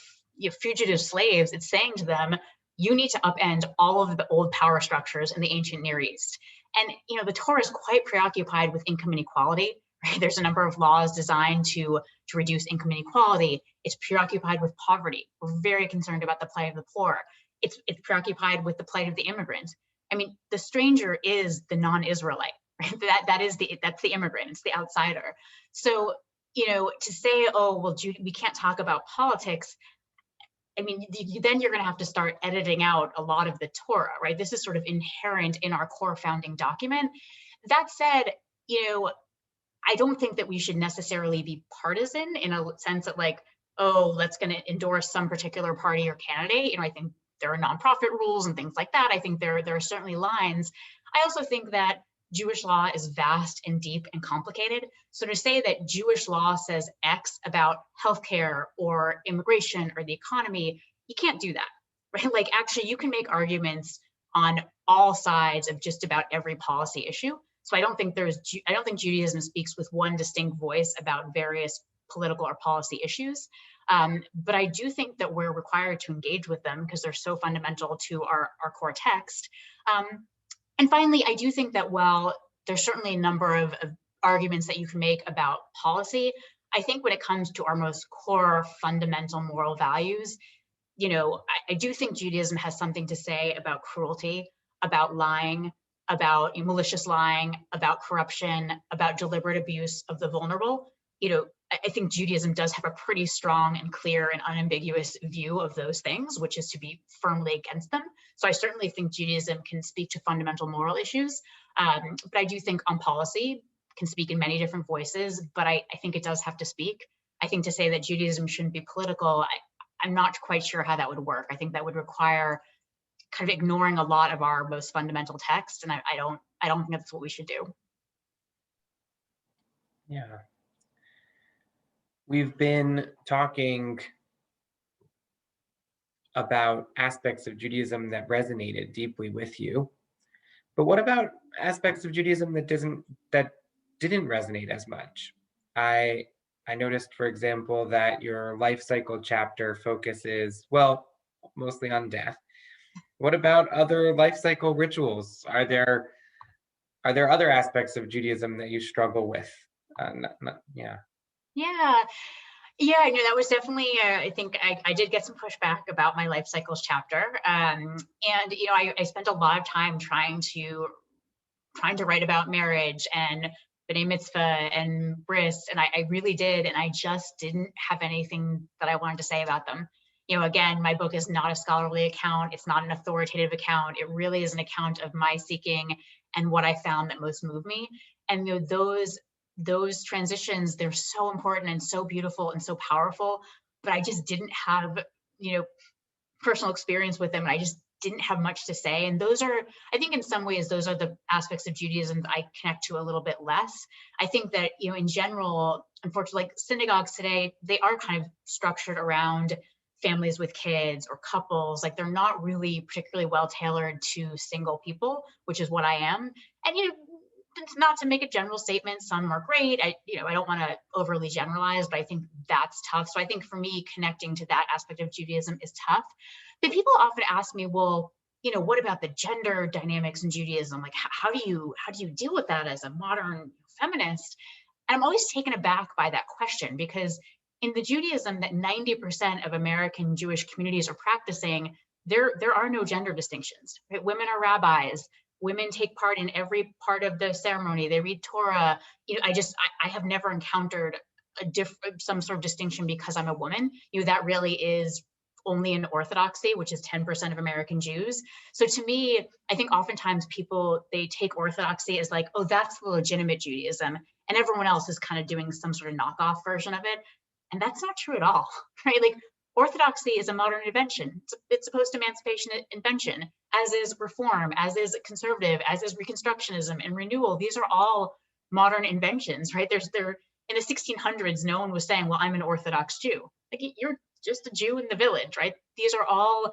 fugitive slaves. It's saying to them, you need to upend all of the old power structures in the ancient Near East. And the Torah is quite preoccupied with income inequality. Right? There's a number of laws designed to reduce income inequality. It's preoccupied with poverty. We're very concerned about the plight of the poor. It's preoccupied with the plight of the immigrant. I mean, the stranger is the non-Israelite. Right? That's the immigrant. It's the outsider. So to say, oh well, we can't talk about politics. I mean, then you're going to have to start editing out a lot of the Torah, right? This is sort of inherent in our core founding document. That said, I don't think that we should necessarily be partisan in a sense that like, oh, let's going to endorse some particular party or candidate. I think there are nonprofit rules and things like that. I think there are certainly lines. I also think that Jewish law is vast and deep and complicated. So to say that Jewish law says X about healthcare or immigration or the economy, you can't do that, right? Like actually you can make arguments on all sides of just about every policy issue. So I don't think Judaism speaks with one distinct voice about various political or policy issues. But I do think that we're required to engage with them because they're so fundamental to our core text. And finally, I do think that while there's certainly a number of arguments that you can make about policy, I think when it comes to our most core fundamental moral values, I do think Judaism has something to say about cruelty, about lying, about malicious lying, about corruption, about deliberate abuse of the vulnerable. I think Judaism does have a pretty strong and clear and unambiguous view of those things, which is to be firmly against them. So I certainly think Judaism can speak to fundamental moral issues, but I do think on policy can speak in many different voices, but I think it does have to speak. I think to say that Judaism shouldn't be political, I'm not quite sure how that would work. I think that would require kind of ignoring a lot of our most fundamental text, and I don't think that's what we should do. Yeah. We've been talking about aspects of Judaism that resonated deeply with you, but what about aspects of Judaism that didn't resonate as much? I noticed, for example, that your life cycle chapter focuses, well, mostly on death. What about other life cycle rituals? Are there other aspects of Judaism that you struggle with? Yeah. Yeah, I know that was definitely, I think I did get some pushback about my life cycles chapter. And, I spent a lot of time trying to write about marriage and B'nai Mitzvah and bris, and I really did. And I just didn't have anything that I wanted to say about them. Again, my book is not a scholarly account. It's not an authoritative account. It really is an account of my seeking and what I found that most moved me. And those transitions, they're so important and so beautiful and so powerful, but I just didn't have, personal experience with them. And I just didn't have much to say. And I think in some ways, those are the aspects of Judaism that I connect to a little bit less. I think that, in general, unfortunately, like synagogues today, they are kind of structured around families with kids or couples. Like they're not really particularly well tailored to single people, which is what I am. And, it's not to make a general statement, some are great. I don't want to overly generalize, but I think that's tough. So I think for me, connecting to that aspect of Judaism is tough. But people often ask me, well, what about the gender dynamics in Judaism? Like, how do you deal with that as a modern feminist? And I'm always taken aback by that question, because in the Judaism that 90% of American Jewish communities are practicing, there are no gender distinctions. Right? Women are rabbis. Women take part in every part of the ceremony. They read Torah. I have never encountered some sort of distinction because I'm a woman. That really is only in Orthodoxy, which is 10% of American Jews. So to me, I think oftentimes people, they take Orthodoxy as like, oh, that's the legitimate Judaism, and everyone else is kind of doing some sort of knockoff version of it. And that's not true at all, right? Like Orthodoxy is a modern invention. It's a post-emancipation invention, as is reform, as is conservative, as is Reconstructionism and renewal. These are all modern inventions, right? In the 1600s, no one was saying, well, I'm an Orthodox Jew. Like, you're just a Jew in the village, right? These are all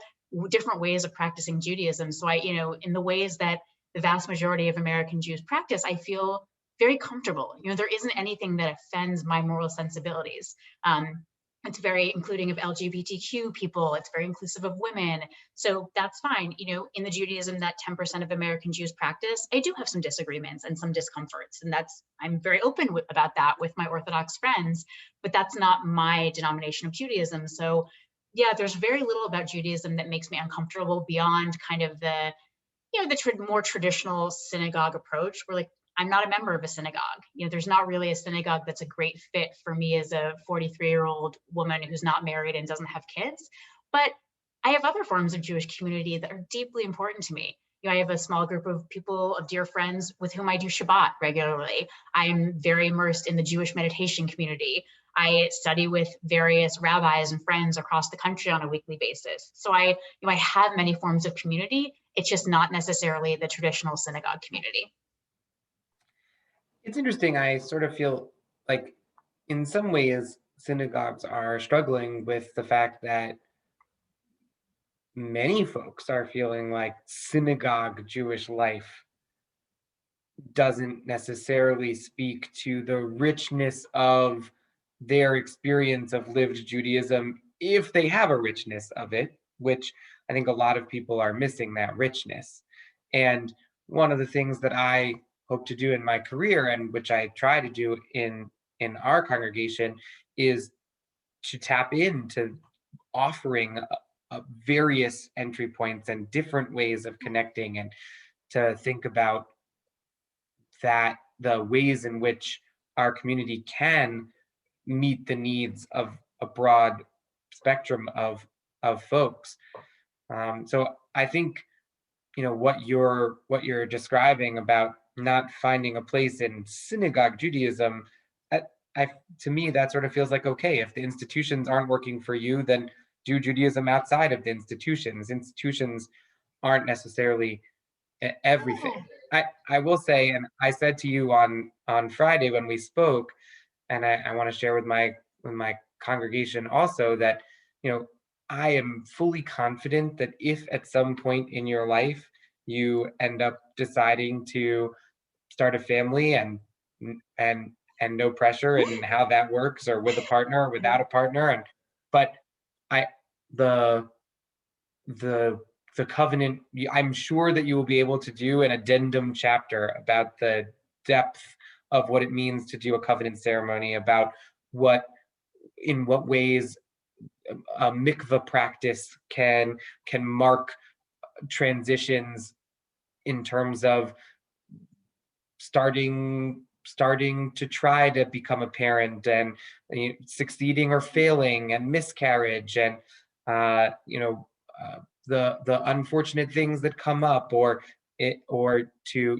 different ways of practicing Judaism. So in the ways that the vast majority of American Jews practice, I feel very comfortable. There isn't anything that offends my moral sensibilities. It's very including of LGBTQ people. It's very inclusive of women. So that's fine. In the Judaism that 10% of American Jews practice, I do have some disagreements and some discomforts. And I'm very open about that with my Orthodox friends, but that's not my denomination of Judaism. So yeah, there's very little about Judaism that makes me uncomfortable beyond kind of the more traditional synagogue approach, where like, I'm not a member of a synagogue. There's not really a synagogue that's a great fit for me as a 43-year-old woman who's not married and doesn't have kids. But I have other forms of Jewish community that are deeply important to me. I have a small group of people, of dear friends with whom I do Shabbat regularly. I'm very immersed in the Jewish meditation community. I study with various rabbis and friends across the country on a weekly basis. So I have many forms of community. It's just not necessarily the traditional synagogue community. It's interesting. I sort of feel like in some ways synagogues are struggling with the fact that many folks are feeling like synagogue Jewish life doesn't necessarily speak to the richness of their experience of lived Judaism, if they have a richness of it, which I think a lot of people are missing, that richness. And one of the things that I hope to do in my career, and which I try to do in our congregation, is to tap into offering various entry points and different ways of connecting, and to think about that the ways in which our community can meet the needs of a broad spectrum of folks. So I think what you're describing about not finding a place in synagogue Judaism, to me that sort of feels like, okay, if the institutions aren't working for you, then do Judaism outside of the institutions. Institutions aren't necessarily everything. I will say, and I said to you on Friday when we spoke, and I want to share with my congregation also, that I am fully confident that if at some point in your life you end up deciding to start a family, and no pressure in how that works, or with a partner or without a partner, but I the the covenant, I'm sure that you will be able to do an addendum chapter about the depth of what it means to do a covenant ceremony, about in what ways a mikvah practice can mark transitions in terms of starting to try to become a parent, and succeeding or failing, and miscarriage, and the unfortunate things that come up, or to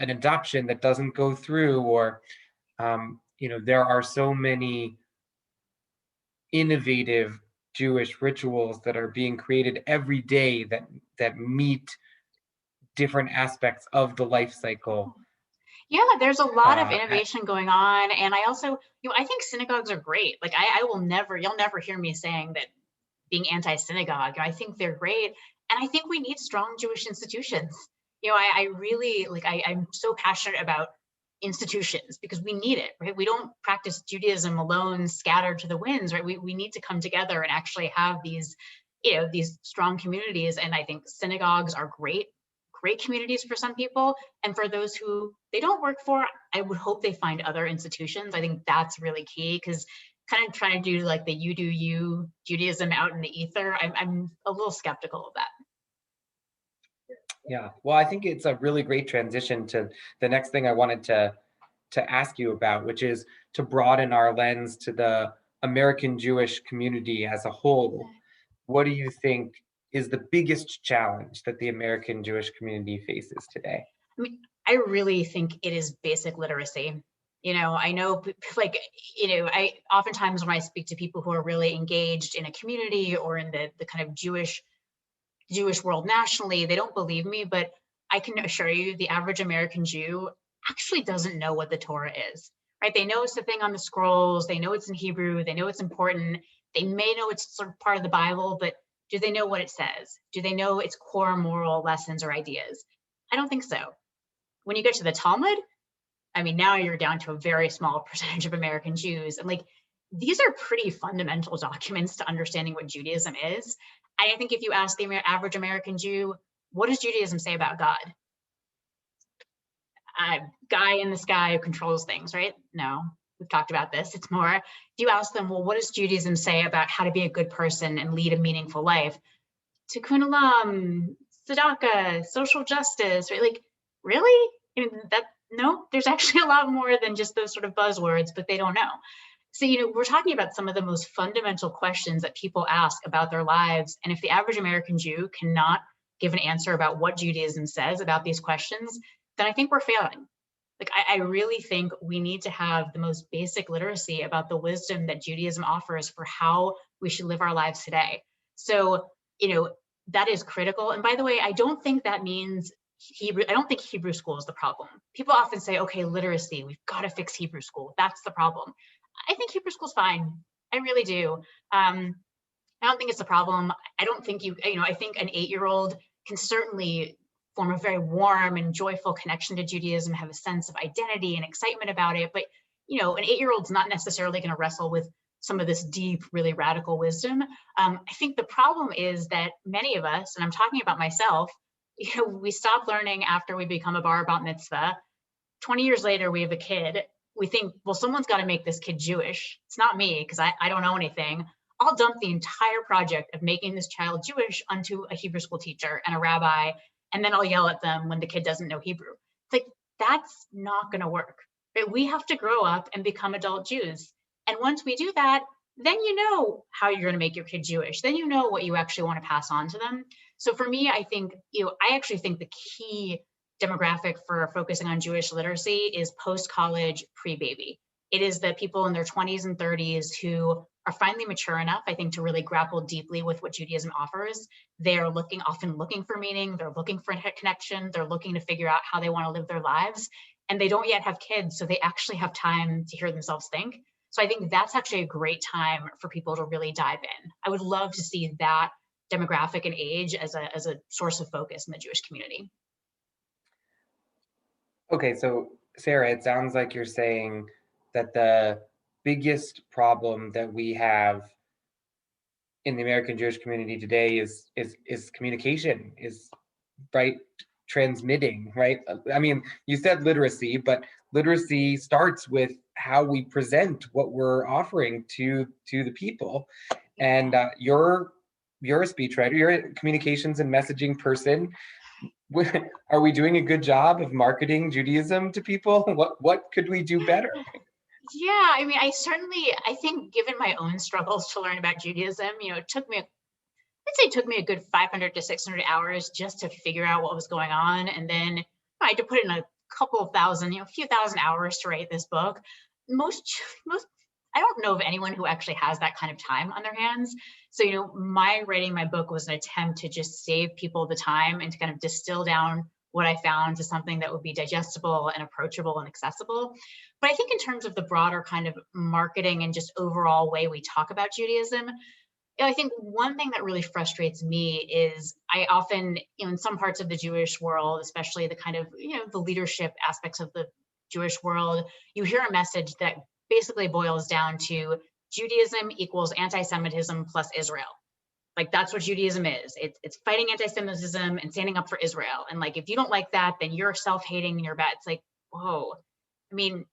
an adoption that doesn't go through, or there are so many innovative Jewish rituals that are being created every day that meet different aspects of the life cycle. Yeah, there's a lot of innovation going on. And I also, I think synagogues are great. Like you'll never hear me saying that being anti-synagogue. I think they're great. And I think we need strong Jewish institutions. I really, I'm so passionate about institutions because we need it, right? We don't practice Judaism alone, scattered to the winds, right? We need to come together and actually have these strong communities. And I think synagogues are great communities for some people. And for those who they don't work for, I would hope they find other institutions. I think that's really key, because kind of trying to do like the you do you Judaism out in the ether, I'm a little skeptical of that. Yeah, well, I think it's a really great transition to the next thing I wanted to ask you about, which is to broaden our lens to the American Jewish community as a whole. What do you think is the biggest challenge that the American Jewish community faces today? I mean, I really think it is basic literacy. I know, like, I oftentimes when I speak to people who are really engaged in a community or in the kind of Jewish world nationally, they don't believe me, but I can assure you the average American Jew actually doesn't know what the Torah is, right? They know it's the thing on the scrolls, they know it's in Hebrew, they know it's important, they may know it's sort of part of the Bible, but do they know what it says? Do they know its core moral lessons or ideas? I don't think so. When you get to the Talmud, I mean, now you're down to a very small percentage of American Jews. And like, these are pretty fundamental documents to understanding what Judaism is. I think if you ask the average American Jew, what does Judaism say about God? Guy in the sky who controls things, right? No, we've talked about this. It's more, if you ask them, well, what does Judaism say about how to be a good person and lead a meaningful life? Tikkun olam, tzedakah, social justice, right? Like, really? I mean, no, there's actually a lot more than just those sort of buzzwords, but they don't know. So, we're talking about some of the most fundamental questions that people ask about their lives. And if the average American Jew cannot give an answer about what Judaism says about these questions, then I think we're failing. Like, I really think we need to have the most basic literacy about the wisdom that Judaism offers for how we should live our lives today. So, that is critical. And by the way, I don't think that means Hebrew. I don't think Hebrew school is the problem. People often say, okay, literacy, we've got to fix Hebrew school. That's the problem. I think Hebrew school's fine. I really do. I don't think it's a problem. I don't think I think an 8-year-old can certainly form a very warm and joyful connection to Judaism, have a sense of identity and excitement about it. But, an 8-year-old's not necessarily going to wrestle with some of this deep, really radical wisdom. I think the problem is that many of us, and I'm talking about myself, we stop learning after we become a bar bat mitzvah. 20 years later, we have a kid. We think, well, someone's got to make this kid Jewish. It's not me because I don't know anything. I'll dump the entire project of making this child Jewish onto a Hebrew school teacher and a rabbi, and then I'll yell at them when the kid doesn't know Hebrew. It's like, that's not going to work. Right? We have to grow up and become adult Jews. And once we do that, then you know how you're going to make your kid Jewish. Then you know what you actually want to pass on to them. So for me, I think, I actually think the key demographic for focusing on Jewish literacy is post-college, pre-baby. It is the people in their 20s and 30s who are finally mature enough, I think, to really grapple deeply with what Judaism offers. They're often looking for meaning, they're looking for connection, they're looking to figure out how they want to live their lives, and they don't yet have kids, so they actually have time to hear themselves think. So I think that's actually a great time for people to really dive in. I would love to see that demographic and age as a source of focus in the Jewish community. Okay, so Sarah, it sounds like you're saying that the biggest problem that we have in the American Jewish community today is communication, is right transmitting, right? I mean, you said literacy, but literacy starts with how we present what we're offering to the people. And you're a speechwriter, you're a communications and messaging person. Are we doing a good job of marketing Judaism to people? What could we do better? Yeah, I mean, I think given my own struggles to learn about Judaism, it took me a good 500 to 600 hours just to figure out what was going on. And then I had to put in a couple of thousand, a few thousand hours to write this book. Most, I don't know of anyone who actually has that kind of time on their hands. So, my writing my book was an attempt to just save people the time and to kind of distill down what I found to something that would be digestible and approachable and accessible. But I think in terms of the broader kind of marketing and just overall way we talk about Judaism, I think one thing that really frustrates me is I often, in some parts of the Jewish world, especially the kind of, the leadership aspects of the Jewish world, you hear a message that basically boils down to Judaism equals anti-Semitism plus Israel. Like, that's what Judaism is. It's fighting anti-Semitism and standing up for Israel. And like, if you don't like that, then you're self-hating and you're bad. It's like, whoa. I mean,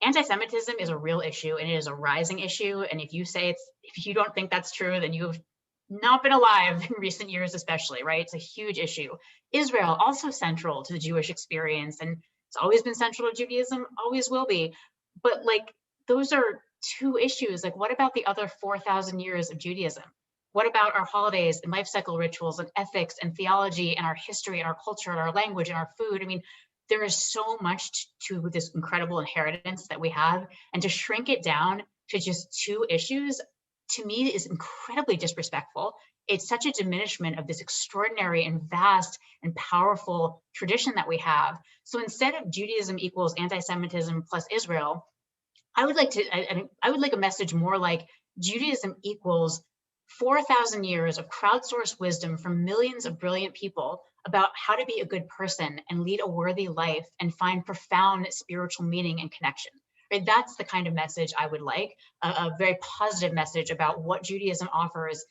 anti-Semitism is a real issue and it is a rising issue. And if you don't think that's true, then you've not been alive in recent years, especially, right? It's a huge issue. Israel, also central to the Jewish experience, and it's always been central to Judaism, always will be. But like, those are two issues. Like, what about the other 4,000 years of Judaism? What about our holidays and life cycle rituals and ethics and theology and our history and our culture and our language and our food? I mean, there is so much to this incredible inheritance that we have, and to shrink it down to just 2 issues, to me, is incredibly disrespectful. It's such a diminishment of this extraordinary and vast and powerful tradition that we have. So instead of Judaism equals anti-Semitism plus Israel, I would like a message more like Judaism equals 4,000 years of crowdsourced wisdom from millions of brilliant people about how to be a good person and lead a worthy life and find profound spiritual meaning and connection. Right? That's the kind of message I would like, a very positive message about what Judaism offers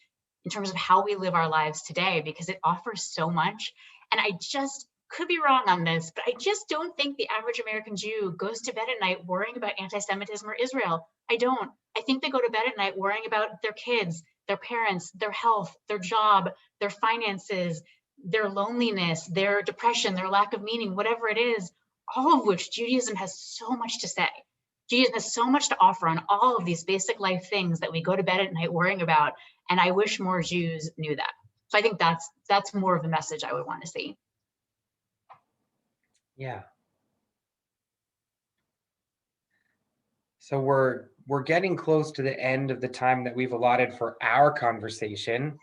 in terms of how we live our lives today, because it offers so much. And I just could be wrong on this, but I just don't think the average American Jew goes to bed at night worrying about anti-Semitism or Israel. I don't. I think they go to bed at night worrying about their kids, their parents, their health, their job, their finances, their loneliness, their depression, their lack of meaning, whatever it is, all of which Judaism has so much to say. Judaism has so much to offer on all of these basic life things that we go to bed at night worrying about. And I wish more Jews knew that. So I think that's more of the message I would want to see. Yeah. So we're getting close to the end of the time that we've allotted for our conversation.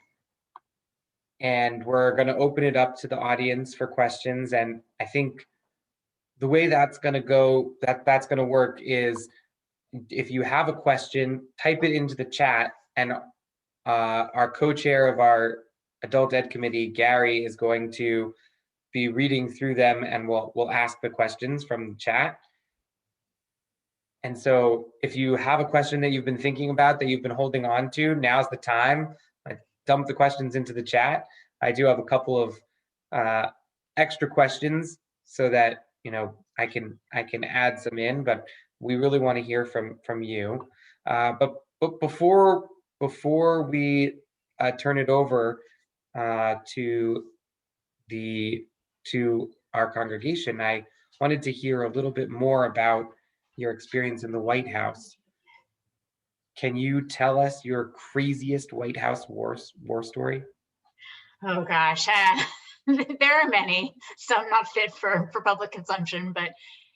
And we're going to open it up to the audience for questions. And I think the way that's going to go, that's going to work is, if you have a question, type it into the chat, and our co-chair of our adult ed committee, Gary, is going to be reading through them, and we'll ask the questions from the chat. And so if you have a question that you've been thinking about, that you've been holding on to, now's the time. Dump the questions into the chat. I do have a couple of extra questions so that I can add some in, but we really want to hear from you. But before we turn it over to our congregation, I wanted to hear a little bit more about your experience in the White House. Can you tell us your craziest White House war story? Oh gosh, there are many, some not fit for public consumption, but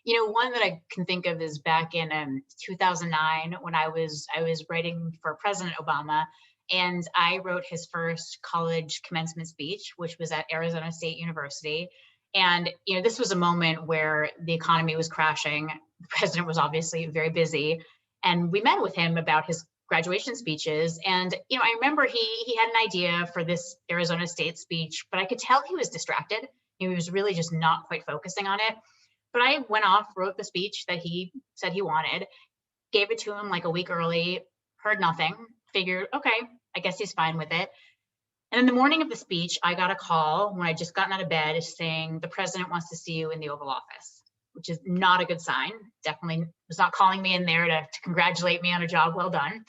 one that I can think of is back in 2009 when I was writing for President Obama, and I wrote his first college commencement speech, which was at Arizona State University. And this was a moment where the economy was crashing. The president was obviously very busy, and we met with him about his graduation speeches. And I remember he had an idea for this Arizona State speech, but I could tell he was distracted. He was really just not quite focusing on it. But I went off, wrote the speech that he said he wanted, gave it to him like a week early, heard nothing, figured, okay, I guess he's fine with it. And in the morning of the speech, I got a call when I just gotten out of bed saying, the president wants to see you in the Oval Office, which is not a good sign. Definitely was not calling me in there to congratulate me on a job well done.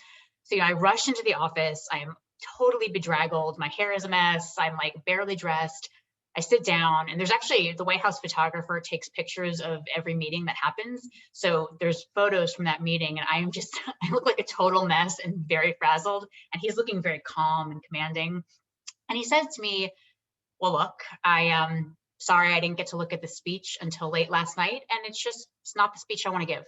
So I rushed into the office. I am totally bedraggled. My hair is a mess. I'm like barely dressed. I sit down, and there's actually the White House photographer takes pictures of every meeting that happens. So there's photos from that meeting, and I look like a total mess and very frazzled. And he's looking very calm and commanding. And he says to me, well, look, sorry, I didn't get to look at the speech until late last night. And it's not the speech I want to give.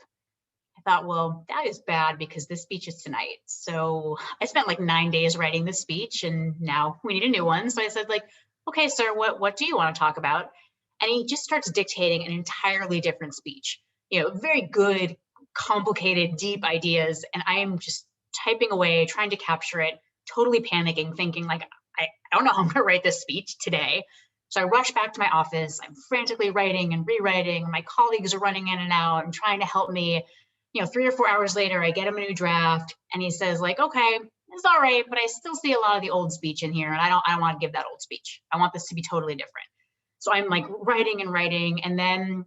I thought, well, that is bad because this speech is tonight. So I spent like 9 days writing this speech, and now we need a new one. So I said, like, okay, sir, what do you want to talk about? And he just starts dictating an entirely different speech, very good, complicated, deep ideas. And I am just typing away, trying to capture it, totally panicking, thinking like, I don't know how I'm going to write this speech today. So I rush back to my office. I'm frantically writing and rewriting. My colleagues are running in and out and trying to help me. 3 or 4 hours later, I get him a new draft, and he says, like, okay, it's all right, but I still see a lot of the old speech in here, and I don't want to give that old speech. I want this to be totally different. So I'm like writing and writing, and then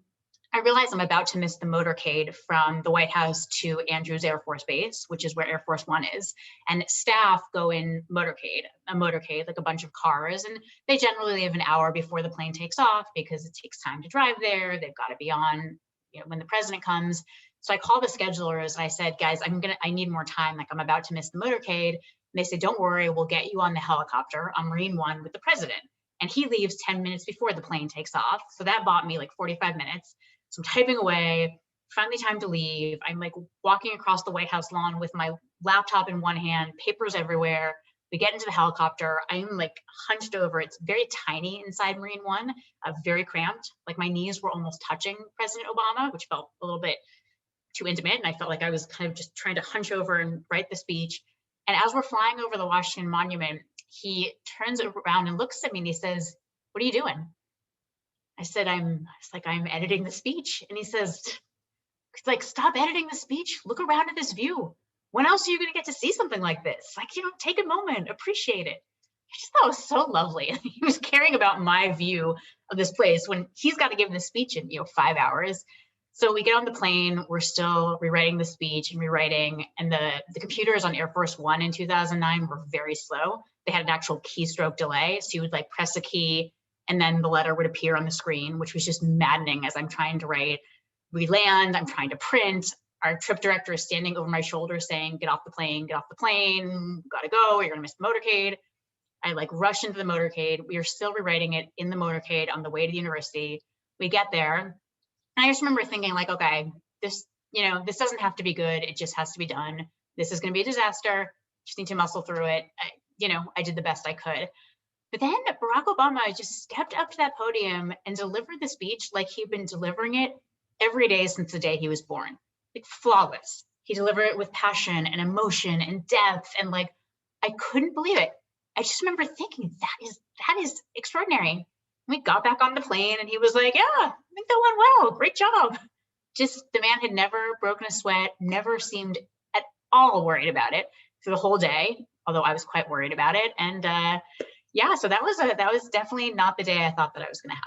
I realize I'm about to miss the motorcade from the White House to Andrews Air Force Base, which is where Air Force One is. And staff go in a motorcade, like a bunch of cars, and they generally leave an hour before the plane takes off because it takes time to drive there. They've got to be on, when the president comes. So I called the schedulers and I said, guys, I need more time. Like, I'm about to miss the motorcade. And they said, don't worry, we'll get you on the helicopter on Marine One with the president. and he leaves 10 minutes before the plane takes off. So that bought me like 45 minutes. So I'm typing away, finally time to leave. I'm like walking across the White House lawn with my laptop in one hand, papers everywhere. We get into the helicopter. I'm like hunched over. It's very tiny inside Marine One, very cramped. Like my knees were almost touching President Obama, which felt a little bit too intimate. And I felt like I was kind of just trying to hunch over and write the speech. And as we're flying over the Washington Monument, he turns around and looks at me and he says, "What are you doing?" I said, I'm editing the speech. And he says, like, "Stop editing the speech. Look around at this view. When else are you going to get to see something like this? Like, take a moment, appreciate it." I just thought it was so lovely. He was caring about my view of this place when he's got to give the speech in, 5 hours. So we get on the plane, we're still rewriting the speech and rewriting, and the computers on Air Force One in 2009 were very slow. They had an actual keystroke delay. So you would like press a key and then the letter would appear on the screen, which was just maddening as I'm trying to write. We land, I'm trying to print. Our trip director is standing over my shoulder saying, "Get off the plane, gotta go, you're gonna miss the motorcade." I like rush into the motorcade. We are still rewriting it in the motorcade on the way to the university. We get there. And I just remember thinking like, okay, this doesn't have to be good. It just has to be done. This is gonna be a disaster. Just need to muscle through it. I did the best I could. But then Barack Obama just stepped up to that podium and delivered the speech like he'd been delivering it every day since the day he was born. Like flawless. He delivered it with passion and emotion and depth, and like I couldn't believe it. I just remember thinking that is extraordinary. We got back on the plane and he was like, "Yeah, I think that went well. Great job." Just the man had never broken a sweat, never seemed at all worried about it through the whole day, although I was quite worried about it. And yeah, so that was definitely not the day I thought that I was going to have.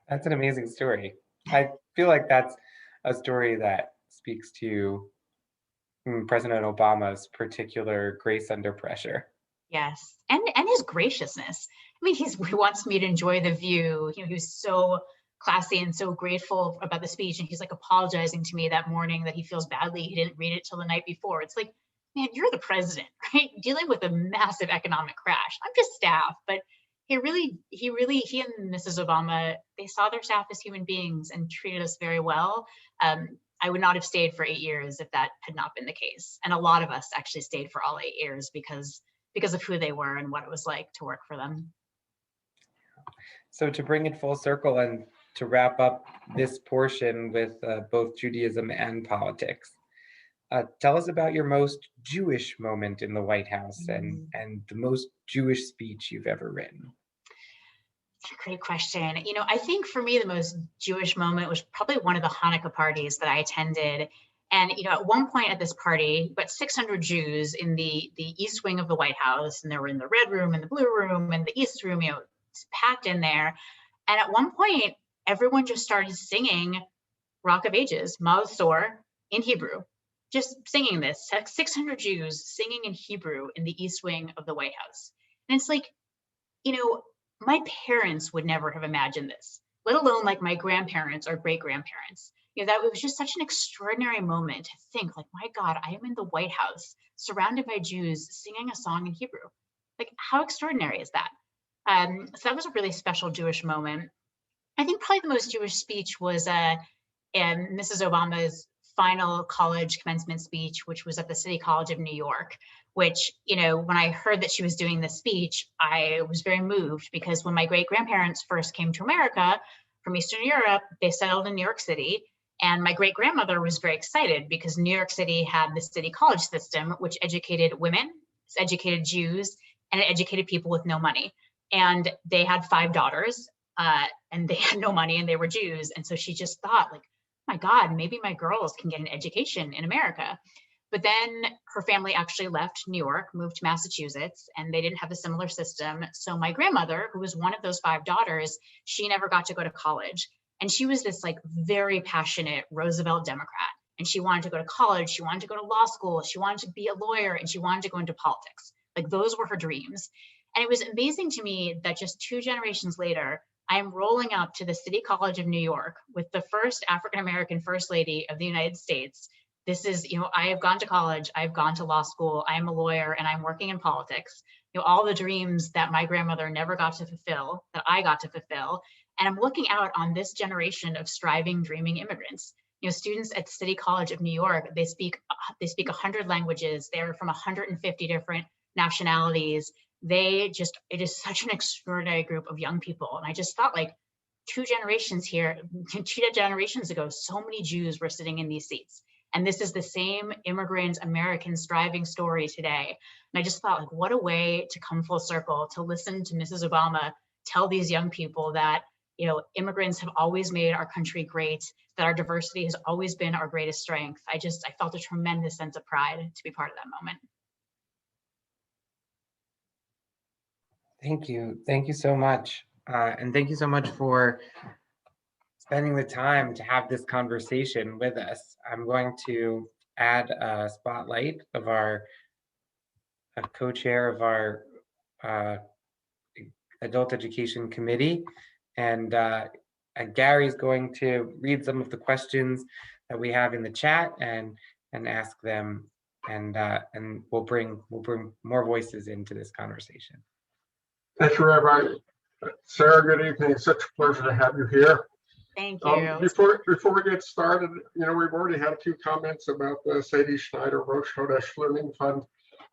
That's an amazing story. I feel like that's a story that speaks to President Obama's particular grace under pressure. Yes, and his graciousness. I mean, he wants me to enjoy the view. He was so classy and so grateful about the speech, and he's like apologizing to me that morning that he feels badly he didn't read it till the night before. It's like, man, you're the president, right? Dealing with a massive economic crash. I'm just staff, but he and Mrs. Obama, they saw their staff as human beings and treated us very well. I would not have stayed for 8 years if that had not been the case. And a lot of us actually stayed for all 8 years because of who they were and what it was like to work for them. So to bring it full circle and to wrap up this portion with both Judaism and politics, tell us about your most Jewish moment in the White House and the most Jewish speech you've ever written. Great question. I think for me, the most Jewish moment was probably one of the Hanukkah parties that I attended. And, at one point at this party, about 600 Jews in the East Wing of the White House, and they were in the Red Room and the Blue Room and the East Room, it's packed in there. And at one point, everyone just started singing Rock of Ages, Ma'asor, in Hebrew, just singing this, 600 Jews singing in Hebrew in the East Wing of the White House. And it's like, my parents would never have imagined this, let alone like my grandparents or great grandparents. That it was just such an extraordinary moment to think like, my God, I am in the White House surrounded by Jews singing a song in Hebrew. Like, how extraordinary is that? So that was a really special Jewish moment. I think probably the most Jewish speech was Mrs. Obama's final college commencement speech, which was at the City College of New York, which, when I heard that she was doing this speech, I was very moved because when my great grandparents first came to America from Eastern Europe, they settled in New York City. And my great grandmother was very excited because New York City had the city college system, which educated women, educated Jews, and it educated people with no money. And they had 5 daughters and they had no money and they were Jews. And so she just thought like, my God, maybe my girls can get an education in America. But then her family actually left New York, moved to Massachusetts, and they didn't have a similar system. So my grandmother, who was one of those 5 daughters, she never got to go to college. And she was this like very passionate Roosevelt Democrat. And she wanted to go to college. She wanted to go to law school. She wanted to be a lawyer and she wanted to go into politics. Like those were her dreams. And it was amazing to me that just 2 generations later, I am rolling up to the City College of New York with the first African-American First Lady of the United States, This is, I have gone to college, I've gone to law school, I'm a lawyer, and I'm working in politics. All the dreams that my grandmother never got to fulfill, that I got to fulfill. And I'm looking out on this generation of striving, dreaming immigrants. Students at City College of New York, they speak 100 languages. They're from 150 different nationalities. It is such an extraordinary group of young people. And I just thought, like, 2 generations ago, so many Jews were sitting in these seats. And this is the same immigrant American striving story today. And I just thought, like, what a way to come full circle, to listen to Mrs. Obama tell these young people that, immigrants have always made our country great, that our diversity has always been our greatest strength. I felt a tremendous sense of pride to be part of that moment. Thank you. Thank you so much. And thank you so much for spending the time to have this conversation with us. I'm going to add a spotlight of a co-chair of our Adult Education Committee. And Gary's going to read some of the questions that we have in the chat and ask them, and we'll bring more voices into this conversation. Thank you, Rabbi. Sarah, good evening. It's such a pleasure to have you here. Thank you. Before we get started, we've already had a few comments about the Sadie Schneider Rosh Hodesh Learning Fund.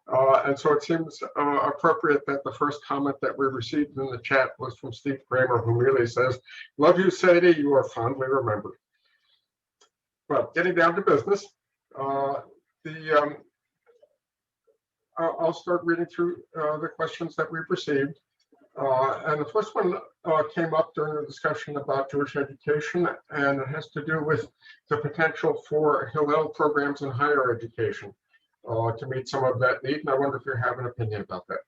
And so it seems appropriate that the first comment that we received in the chat was from Steve Kramer, who really says, "Love you, Sadie, you are fondly remembered." But getting down to business, I'll start reading through the questions that we've received. And the first one came up during the discussion about Jewish education, and it has to do with the potential for Hillel programs in higher education to meet some of that need. And I wonder if you have an opinion about that.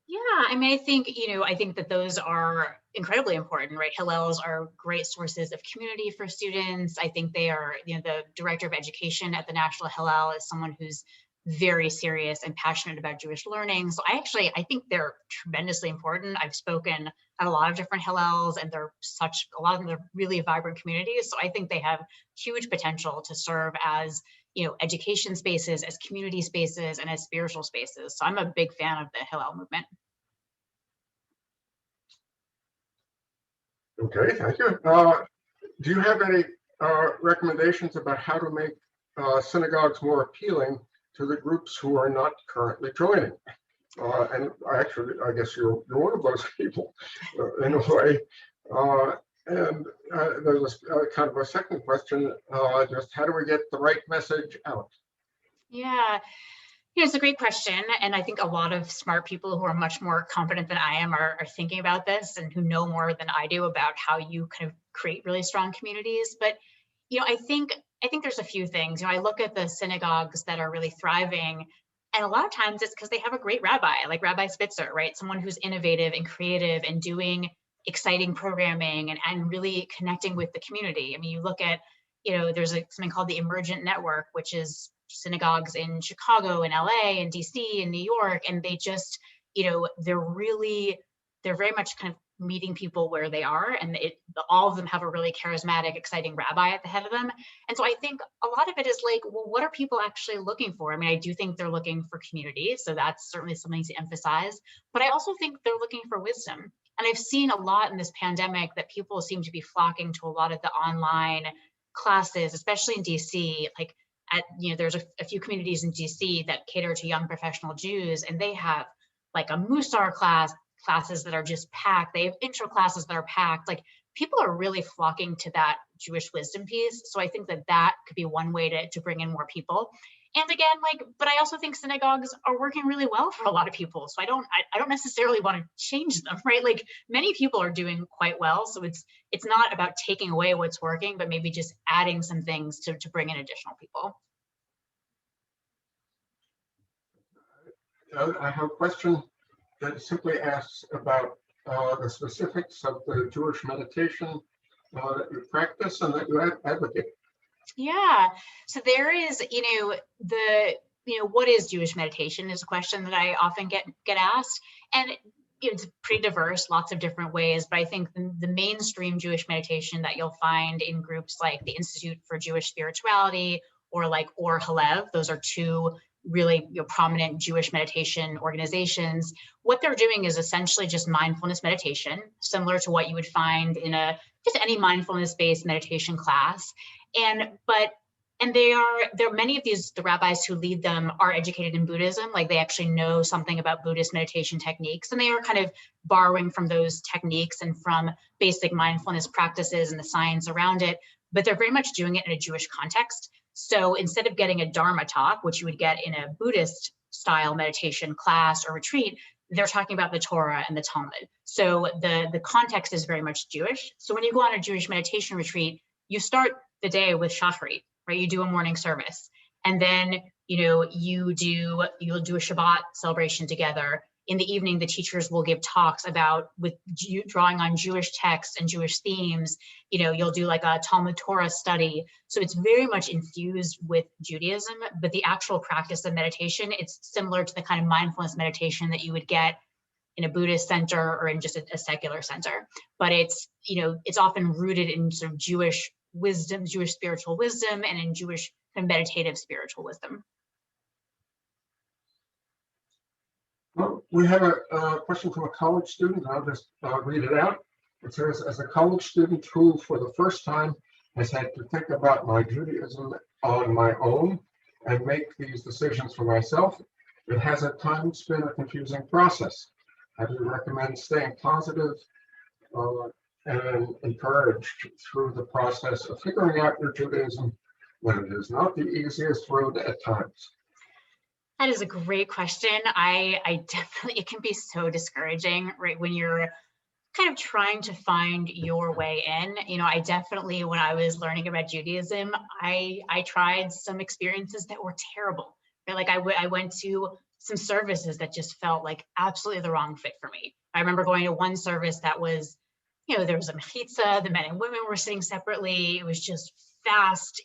Yeah, I mean, I think that those are incredibly important, right? Hillels are great sources of community for students. I think they are, the director of education at the National Hillel is someone who's very serious and passionate about Jewish learning. So I think they're tremendously important. I've spoken at a lot of different Hillels, and a lot of them are really vibrant communities. So I think they have huge potential to serve as, education spaces, as community spaces, and as spiritual spaces. So I'm a big fan of the Hillel movement. Okay, thank you. Do you have any recommendations about how to make synagogues more appealing to the groups who are not currently joining? And I guess you're one of those people in a way. And there's kind of a second question, just how do we get the right message out? Yeah, it's a great question. And I think a lot of smart people who are much more competent than I am are thinking about this, and who know more than I do about how you kind of create really strong communities. But, I think there's a few things. I look at the synagogues that are really thriving, and a lot of times it's because they have a great rabbi, like Rabbi Spitzer, right? Someone who's innovative and creative and doing exciting programming and really connecting with the community. I mean, you look at, there's something called the Emergent Network, which is synagogues in Chicago and LA and DC and New York. And they just, they're very much kind of meeting people where they are. And all of them have a really charismatic, exciting rabbi at the head of them. And so I think a lot of it is like, well, what are people actually looking for? I mean, I do think they're looking for community. So that's certainly something to emphasize. But I also think they're looking for wisdom. And I've seen a lot in this pandemic that people seem to be flocking to a lot of the online classes, especially in DC. Like there's a few communities in DC that cater to young professional Jews, and they have like a Musar classes that are just packed. They have intro classes that are packed. Like, people are really flocking to that Jewish wisdom piece. So I think that could be one way to bring in more people. And again, but I also think synagogues are working really well for a lot of people. So I don't necessarily want to change them, right? Like, many people are doing quite well. So it's not about taking away what's working, but maybe just adding some things to bring in additional people. I have a question that simply asks about the specifics of the Jewish meditation that you practice and that you advocate. Yeah, so there is, what is Jewish meditation is a question that I often get asked, and it's pretty diverse, lots of different ways. But I think the mainstream Jewish meditation that you'll find in groups like the Institute for Jewish Spirituality or like Or Halev. Those are two really prominent Jewish meditation organizations. What they're doing is essentially just mindfulness meditation, similar to what you would find in just any mindfulness-based meditation class. And there many of the rabbis who lead them are educated in Buddhism, like they actually know something about Buddhist meditation techniques, and they are kind of borrowing from those techniques and from basic mindfulness practices and the science around it, but they're very much doing it in a Jewish context. So instead of getting a Dharma talk, which you would get in a Buddhist style meditation class or retreat, they're talking about the Torah and the Talmud. So the context is very much Jewish. So when you go on a Jewish meditation retreat, you start the day with Shacharit, right? You do a morning service, and then you'll do a Shabbat celebration together. In the evening, the teachers will give talks drawing on Jewish texts and Jewish themes. You'll do like a Talmud Torah study. So it's very much infused with Judaism, but the actual practice of meditation, it's similar to the kind of mindfulness meditation that you would get in a Buddhist center or in just a secular center. But it's often rooted in sort of Jewish wisdom, Jewish spiritual wisdom, and in Jewish kind of meditative spiritual wisdom. Well, we have a question from a college student. I'll just read it out. It says, as a college student who for the first time has had to think about my Judaism on my own and make these decisions for myself, it has at times been a confusing process. How do you recommend staying positive and encouraged through the process of figuring out your Judaism when it is not the easiest road at times? That is a great question. I definitely, it can be so discouraging, right? When you're kind of trying to find your way in. I definitely, when I was learning about Judaism, I tried some experiences that were terrible. Right? Like I went to some services that just felt like absolutely the wrong fit for me. I remember going to one service that was, there was a mechitza, the men and women were sitting separately. It was just fast,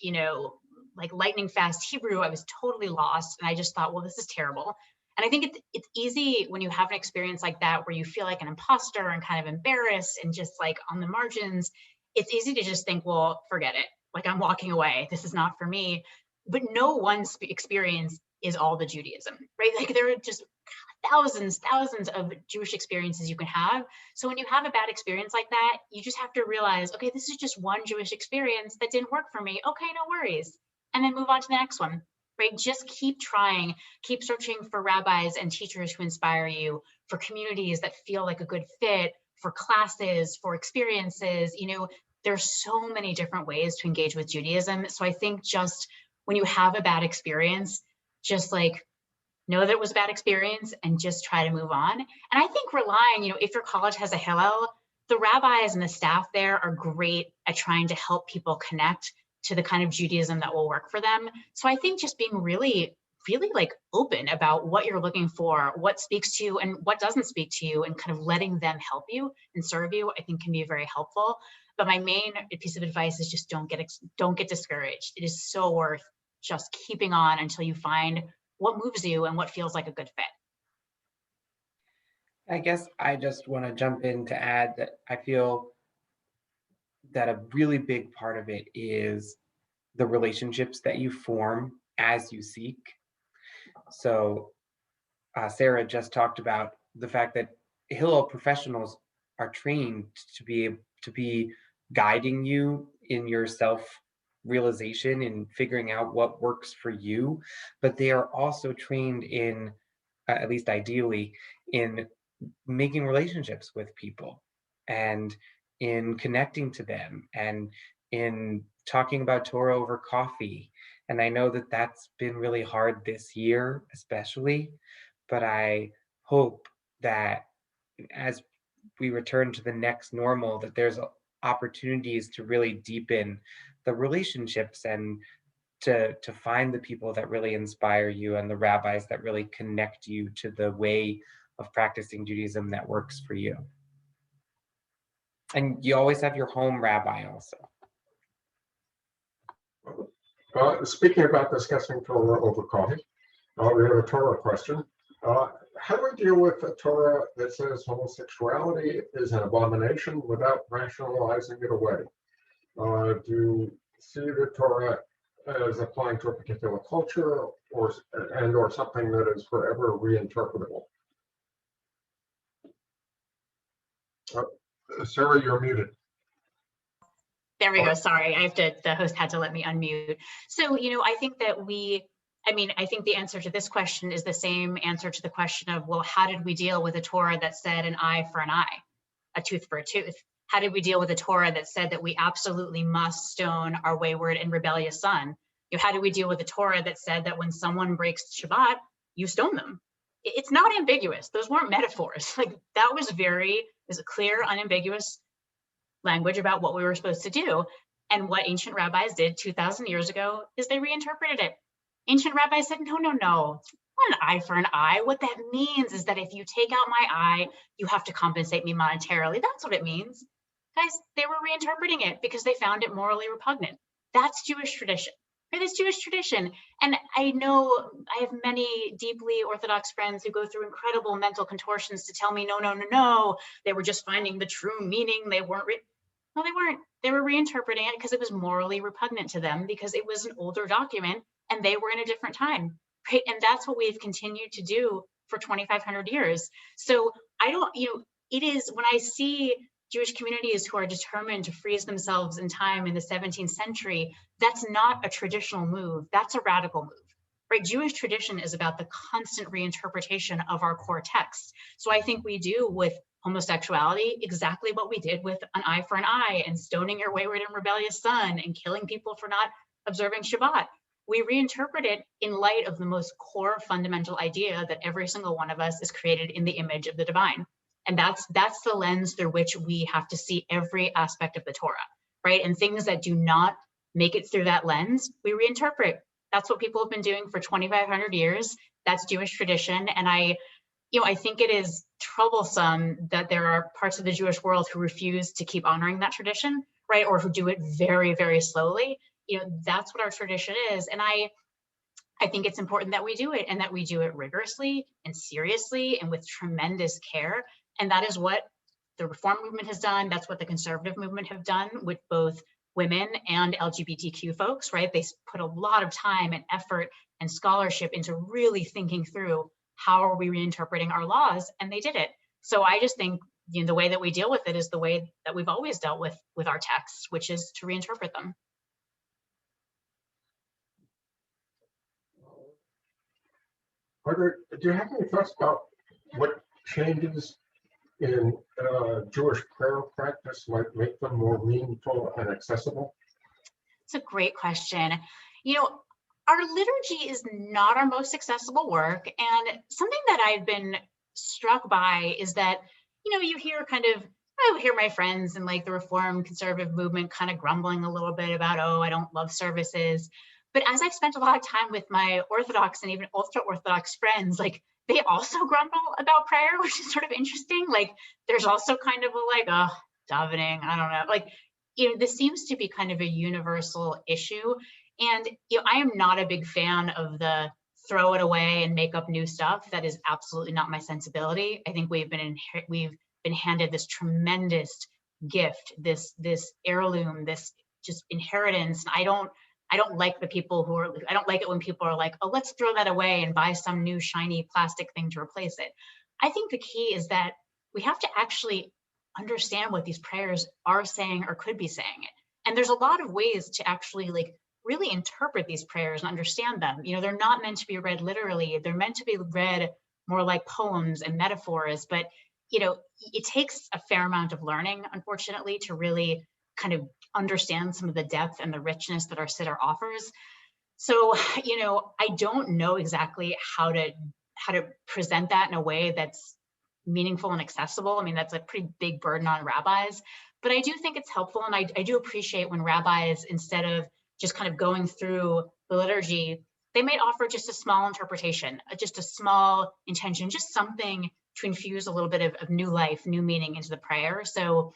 like lightning fast Hebrew. I was totally lost. And I just thought, well, this is terrible. And I think it's easy when you have an experience like that, where you feel like an imposter and kind of embarrassed and just like on the margins, it's easy to just think, well, forget it. Like I'm walking away. This is not for me. But no one experience is all the Judaism, right? Like there are just thousands of Jewish experiences you can have. So when you have a bad experience like that, you just have to realize, okay, this is just one Jewish experience that didn't work for me. Okay, no worries. And then move on to the next one, right? Just keep trying, keep searching for rabbis and teachers who inspire you, for communities that feel like a good fit, for classes, for experiences. There's so many different ways to engage with Judaism. So I think just when you have a bad experience, just like know that it was a bad experience and just try to move on. And I think relying, if your college has a Hillel, the rabbis and the staff there are great at trying to help people connect to the kind of Judaism that will work for them. So I think just being really, really like open about what you're looking for, what speaks to you and what doesn't speak to you, and kind of letting them help you and serve you, I think can be very helpful. But my main piece of advice is just don't get discouraged. It is so worth just keeping on until you find what moves you and what feels like a good fit. I guess I just want to jump in to add that I feel that a really big part of it is the relationships that you form as you seek. So Sarah just talked about the fact that Hillel professionals are trained to be guiding you in your self-realization and figuring out what works for you, but they are also trained in, at least ideally, in making relationships with people and in connecting to them and in talking about Torah over coffee. And I know that that's been really hard this year, especially, but I hope that as we return to the next normal, that there's opportunities to really deepen the relationships and to find the people that really inspire you and the rabbis that really connect you to the way of practicing Judaism that works for you. And you always have your home rabbi also. Speaking about discussing Torah over coffee, we have a Torah question. How do we deal with a Torah that says homosexuality is an abomination without rationalizing it away? Do you see the Torah as applying to a particular culture or something that is forever reinterpretable. Sarah, you're muted. There we go. Sorry, the host had to let me unmute. So, I think that I think the answer to this question is the same answer to the question of, well, how did we deal with a Torah that said an eye for an eye, a tooth for a tooth? How did we deal with a Torah that said that we absolutely must stone our wayward and rebellious son? How do we deal with a Torah that said that when someone breaks Shabbat, you stone them? It's not ambiguous. Those weren't metaphors. Like, that was a clear, unambiguous language about what we were supposed to do. And what ancient rabbis did 2,000 years ago is they reinterpreted it. Ancient rabbis said, no, not an eye for an eye. What that means is that if you take out my eye, you have to compensate me monetarily. That's what it means. Guys, they were reinterpreting it because they found it morally repugnant. That's Jewish tradition. Right? That's Jewish tradition. And I know I have many deeply Orthodox friends who go through incredible mental contortions to tell me, no, they were just finding the true meaning. They weren't. No, they weren't. They were reinterpreting it because it was morally repugnant to them, because it was an older document and they were in a different time, right? And that's what we've continued to do for 2,500 years. So it is, when I see Jewish communities who are determined to freeze themselves in time in the 17th century, that's not a traditional move, that's a radical move, right? Jewish tradition is about the constant reinterpretation of our core texts. So I think we do with homosexuality exactly what we did with an eye for an eye and stoning your wayward and rebellious son and killing people for not observing Shabbat. We reinterpret it in light of the most core fundamental idea that every single one of us is created in the image of the divine. And that's the lens through which we have to see every aspect of the Torah, right? And things that do not make it through that lens, we reinterpret. That's what people have been doing for 2,500 years. That's Jewish tradition. And I think it is troublesome that there are parts of the Jewish world who refuse to keep honoring that tradition, right? Or who do it very, very slowly. That's what our tradition is. And I think it's important that we do it, and that we do it rigorously and seriously and with tremendous care. And that is what the Reform movement has done. That's what the conservative movement have done with both women and LGBTQ folks, right? They put a lot of time and effort and scholarship into really thinking through how are we reinterpreting our laws, and they did it. So I just think the way that we deal with it is the way that we've always dealt with our texts, which is to reinterpret them. Do you have any thoughts about what changes in Jewish prayer practice might make them more meaningful and accessible? It's a great question. Our liturgy is not our most accessible work. And something that I've been struck by is that, you hear I hear my friends in like the Reform conservative movement kind of grumbling a little bit about, oh, I don't love services. But as I've spent a lot of time with my Orthodox and even ultra-Orthodox friends, like they also grumble about prayer, which is sort of interesting. Like there's also kind of davening, I don't know. Like, this seems to be kind of a universal issue. And I am not a big fan of the throw it away and make up new stuff. That is absolutely not my sensibility. I think we've been handed this tremendous gift, this heirloom, this just inheritance. I don't like I don't like it when people are like, oh, let's throw that away and buy some new shiny plastic thing to replace it. I think the key is that we have to actually understand what these prayers are saying or could be saying it. And there's a lot of ways to actually really interpret these prayers and understand them. They're not meant to be read literally. They're meant to be read more like poems and metaphors, but it takes a fair amount of learning, unfortunately, to really kind of understand some of the depth and the richness that our Siddur offers. So, I don't know exactly how to present that in a way that's meaningful and accessible. I mean, that's a pretty big burden on rabbis, but I do think it's helpful. And I do appreciate when rabbis, instead of just kind of going through the liturgy, they might offer just a small interpretation, just a small intention, just something to infuse a little bit of new life, new meaning into the prayer. So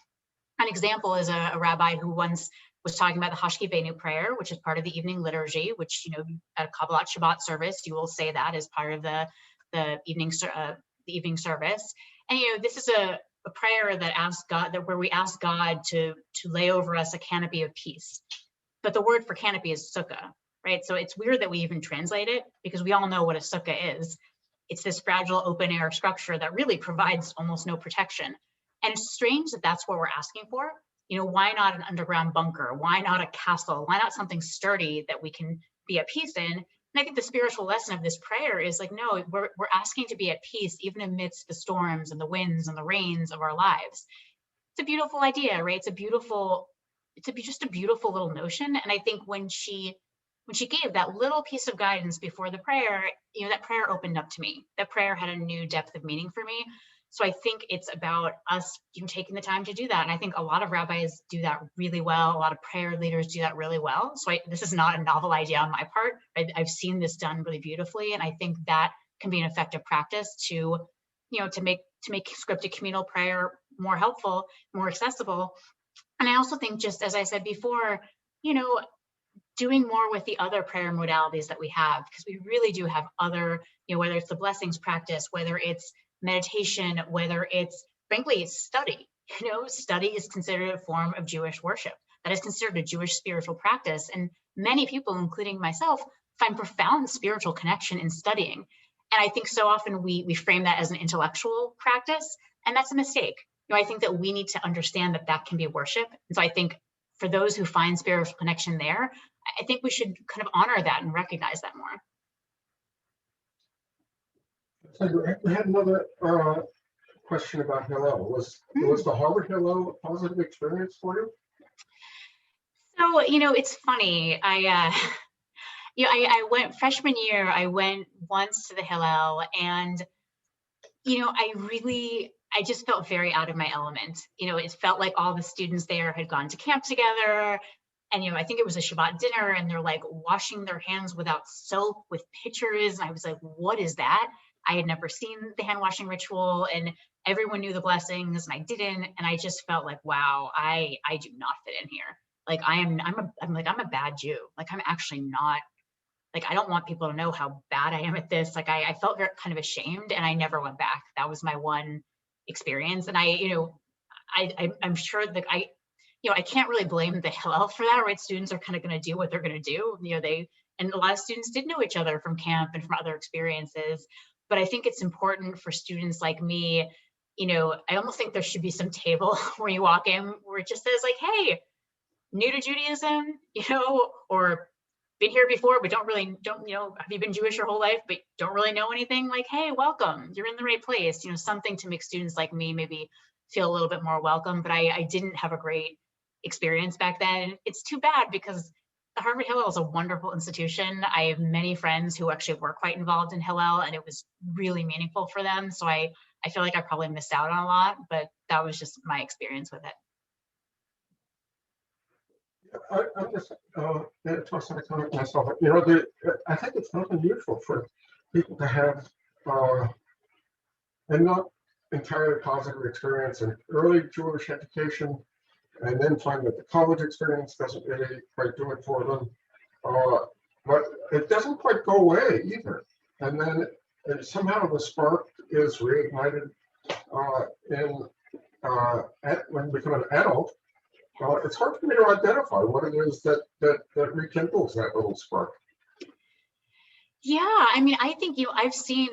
an example is a rabbi who once was talking about the Hashkivenu prayer, which is part of the evening liturgy, which, at a Kabbalat Shabbat service, you will say that as part of the evening service. And, this is a prayer that asks God, where we ask God to lay over us a canopy of peace. But the word for canopy is sukkah, right? So it's weird that we even translate it because we all know what a sukkah is. It's this fragile open air structure that really provides almost no protection. And it's strange that that's what we're asking for. Why not an underground bunker? Why not a castle? Why not something sturdy that we can be at peace in? And I think the spiritual lesson of this prayer is like, no, we're asking to be at peace even amidst the storms and the winds and the rains of our lives. It's a beautiful idea, right? It's just a beautiful little notion. And I think when she gave that little piece of guidance before the prayer, that prayer opened up to me. That prayer had a new depth of meaning for me. So I think it's about us taking the time to do that. And I think a lot of rabbis do that really well. A lot of prayer leaders do that really well. So this is not a novel idea on my part. I've seen this done really beautifully. And I think that can be an effective practice to make scripted communal prayer more helpful, more accessible. And I also think, just as I said before, doing more with the other prayer modalities that we have, because we really do have other, whether it's the blessings practice, whether it's meditation, whether it's, frankly, study. Study is considered a form of Jewish worship. That is considered a Jewish spiritual practice. And many people, including myself, find profound spiritual connection in studying. And I think so often we frame that as an intellectual practice, and that's a mistake. I think that we need to understand that that can be worship. And so I think for those who find spiritual connection there, I think we should kind of honor that and recognize that more. So we had another question about Hillel. Was the Harvard Hillel a positive experience for you? So, it's funny. I went freshman year, I went once to the Hillel, and, I just felt very out of my element. It felt like all the students there had gone to camp together. And, I think it was a Shabbat dinner, and they're like washing their hands without soap with pitchers. And I was like, what is that? I had never seen the hand washing ritual, and everyone knew the blessings and I didn't. And I just felt like, wow, I do not fit in here. Like I'm a bad Jew. Like I'm actually not, like, I don't want people to know how bad I am at this. Like I felt very kind of ashamed, and I never went back. That was my one experience. And I'm sure that I can't really blame the Hillel for that, right? Students are kind of going to do what they're going to do. And a lot of students did know each other from camp and from other experiences. But I think it's important for students like me, I almost think there should be some table where you walk in where it just says like, hey, new to Judaism, or been here before, but don't, have you been Jewish your whole life, but don't really know anything? Like, hey, welcome, you're in the right place. Something to make students like me maybe feel a little bit more welcome. But I didn't have a great experience back then. It's too bad, because the Harvard Hillel is a wonderful institution. I have many friends who actually were quite involved in Hillel, and it was really meaningful for them. So I feel like I probably missed out on a lot, but that was just my experience with it. I'm just tossing a comment myself. I think it's not unusual for people to have a not entirely positive experience in early Jewish education, and then find that the college experience doesn't really quite do it for them. But it doesn't quite go away either. And then somehow the spark is reignited when you become an adult. It's hard for me to identify what it is that rekindles that little spark. Yeah, I think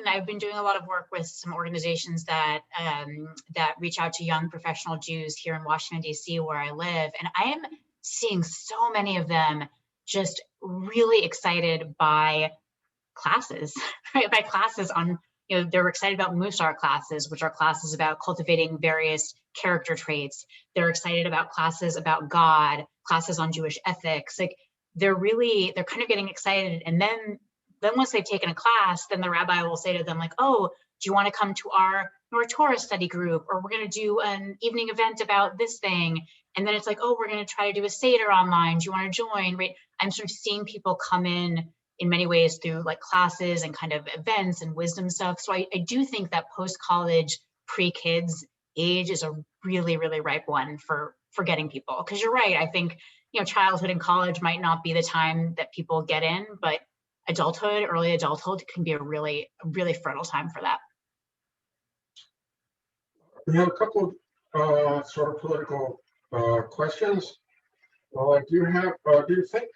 I've been doing a lot of work with some organizations that reach out to young professional Jews here in Washington, D.C., where I live, and I am seeing so many of them just really excited by classes, right? By classes on, they're excited about Musar classes, which are classes about cultivating various character traits. They're excited about classes about God, classes on Jewish ethics. Like they're kind of getting excited. And then once they've taken a class, then the rabbi will say to them like, oh, do you want to come to our Torah study group? Or we're going to do an evening event about this thing. And then it's like, oh, we're going to try to do a Seder online. Do you want to join? Right? I'm sort of seeing people come in many ways through like classes and kind of events and wisdom stuff. So I do think that post-college, pre-kids age is a really, really ripe one for getting people. Because you're right. I think, childhood and college might not be the time that people get in, but adulthood, early adulthood can be a really, really fertile time for that. We have a couple of sort of political questions. Do you think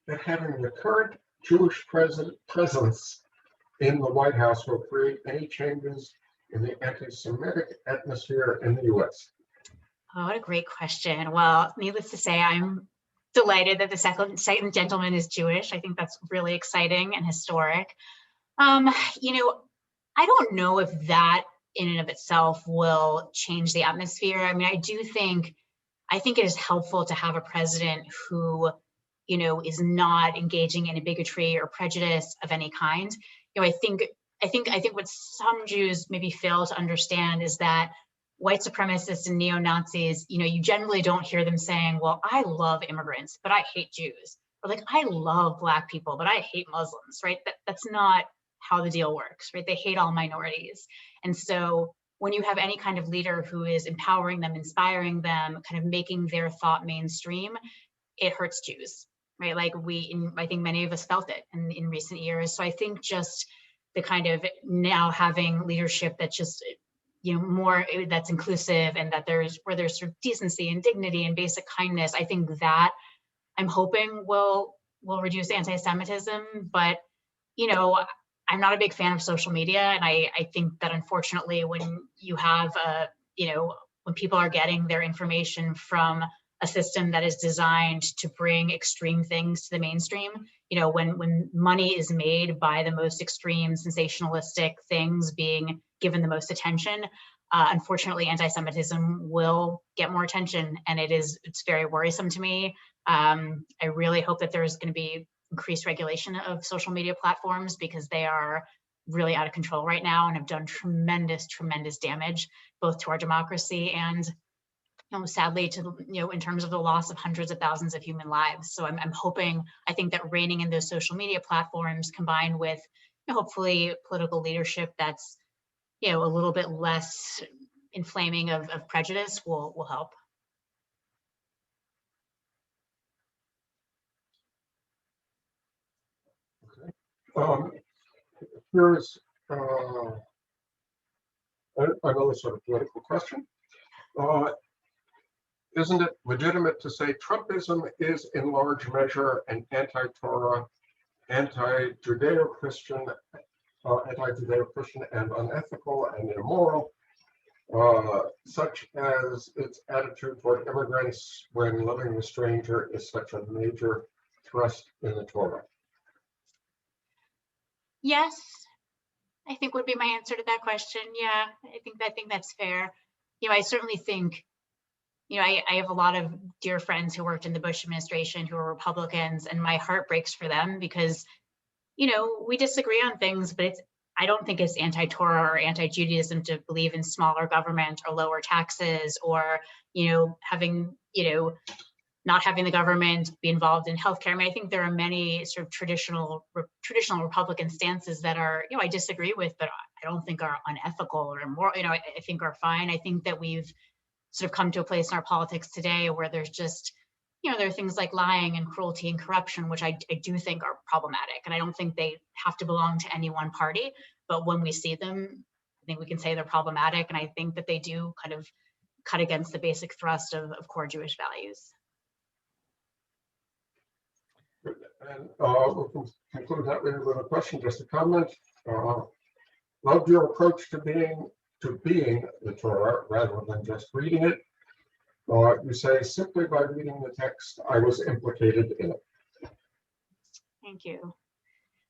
that having the current Jewish presence in the White House will create any changes in the anti-Semitic atmosphere in the U.S.? Oh, what a great question. Well, needless to say, I'm delighted that the second gentleman is Jewish. I think that's really exciting and historic. You know, I don't know if that in and of itself will change the atmosphere. I mean, I think it is helpful to have a president who, you know, is not engaging in a bigotry or prejudice of any kind. You know, I think what some Jews maybe fail to understand is that white supremacists and neo-Nazis, you know, you generally don't hear them saying, well, I love immigrants, but I hate Jews. Or like, I love Black people, but I hate Muslims, right? That's not how the deal works, right? They hate all minorities. And so when you have any kind of leader who is empowering them, inspiring them, kind of making their thought mainstream, it hurts Jews, right? Like I think many of us felt it in recent years. So I think just the kind of now having leadership that's just, you know, more that's inclusive and that there's sort of decency and dignity and basic kindness, I think that I'm hoping will reduce anti-Semitism. But, you know, I'm not a big fan of social media. And I think that unfortunately, when you have, you know, when people are getting their information from a system that is designed to bring extreme things to the mainstream, you know, when money is made by the most extreme sensationalistic things being given the most attention, unfortunately, anti-Semitism will get more attention, and it's very worrisome to me. I really hope that there's going to be increased regulation of social media platforms, because they are really out of control right now and have done tremendous damage both to our democracy and, you know, sadly to, you know, in terms of the loss of hundreds of thousands of human lives. So I'm hoping, I think that reining in those social media platforms combined with, you know, hopefully political leadership that's, you know, a little bit less inflaming of prejudice will help. Here's another sort of political question. Isn't it legitimate to say Trumpism is in large measure an anti-Torah, anti-Judeo-Christian, and unethical and immoral, such as its attitude toward immigrants when living with a stranger is such a major thrust in the Torah? Yes, I think would be my answer to that question. Yeah, I think that's fair. You know, I certainly think, you know, I have a lot of dear friends who worked in the Bush administration who are Republicans, and my heart breaks for them because, you know, we disagree on things, but I don't think it's anti-Torah or anti-Judaism to believe in smaller government or lower taxes or, you know, having, you know, not having the government be involved in healthcare. I mean, I think there are many sort of traditional Republican stances that are, you know, I disagree with, but I don't think are unethical or immoral, you know, I think are fine. I think that we've sort of come to a place in our politics today where there's just, you know, there are things like lying and cruelty and corruption, which I do think are problematic. And I don't think they have to belong to any one party. But when we see them, I think we can say they're problematic. And I think that they do kind of cut against the basic thrust of core Jewish values. And we'll conclude that with a question, just a comment. Loved your approach to being the Torah rather than just reading it. You say, simply by reading the text, I was implicated in it. Thank you.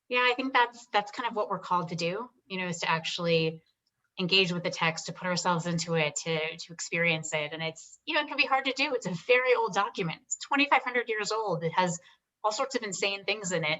Yeah, I think that's kind of what we're called to do, you know, is to actually engage with the text, to put ourselves into it, to experience it. And it's, you know, it can be hard to do. It's a very old document. It's 2,500 years old. It has all sorts of insane things in it.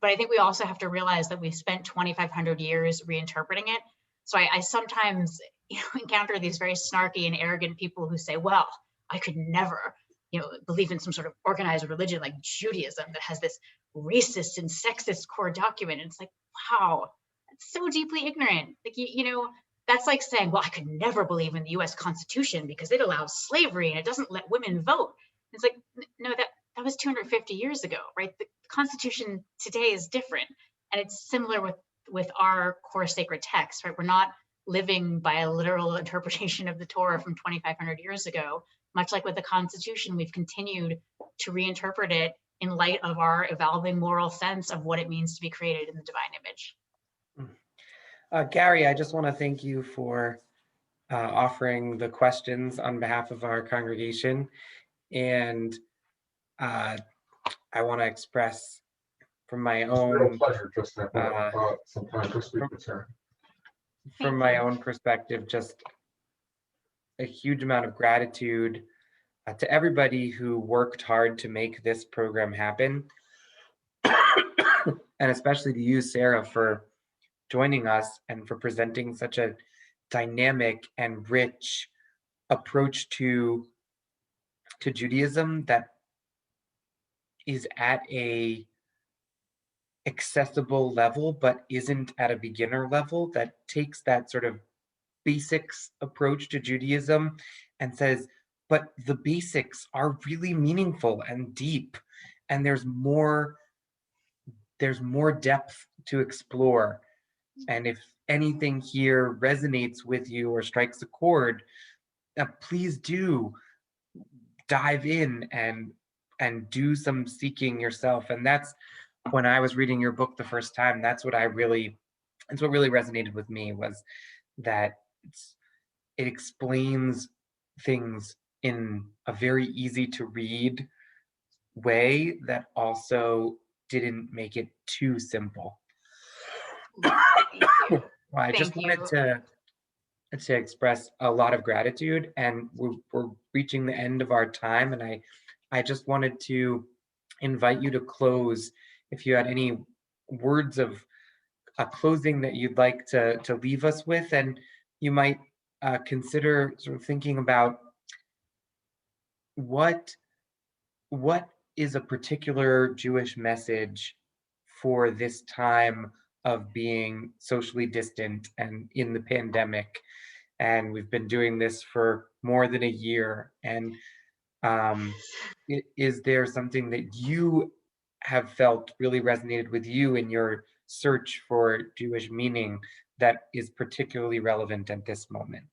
But I think we also have to realize that we've spent 2,500 years reinterpreting it. So I sometimes, you know, encounter these very snarky and arrogant people who say, well, I could never, you know, believe in some sort of organized religion like Judaism that has this racist and sexist core document. And it's like, wow, that's so deeply ignorant. Like, you know, that's like saying, well, I could never believe in the US Constitution because it allows slavery and it doesn't let women vote. It's like, no, that was 250 years ago, right? The Constitution today is different. And it's similar with our core sacred text, right? We're not living by a literal interpretation of the Torah from 2,500 years ago. Much like with the Constitution, we've continued to reinterpret it in light of our evolving moral sense of what it means to be created in the divine image. Gary, I just want to thank you for offering the questions on behalf of our congregation. And I want to express from my It's a real own pleasure just to have some time to speak with Sarah. from my own perspective, just a huge amount of gratitude to everybody who worked hard to make this program happen. And especially to you, Sarah, for joining us and for presenting such a dynamic and rich approach to Judaism that is at a accessible level, but isn't at a beginner level, that takes that sort of basics approach to Judaism and says, but the basics are really meaningful and deep, and there's more depth to explore. And if anything here resonates with you or strikes a chord, please do dive in and do some seeking yourself. And that's when I was reading your book the first time, that's what really resonated with me, was that it explains things in a very easy to read way that also didn't make it too simple. I just wanted to express a lot of gratitude, and we're reaching the end of our time, and I just wanted to invite you to close if you had any words of closing that you'd like to leave us with, and you might consider sort of thinking about what is a particular Jewish message for this time of being socially distant and in the pandemic. And we've been doing this for more than a year. And is there something that you have felt really resonated with you in your search for Jewish meaning that is particularly relevant at this moment?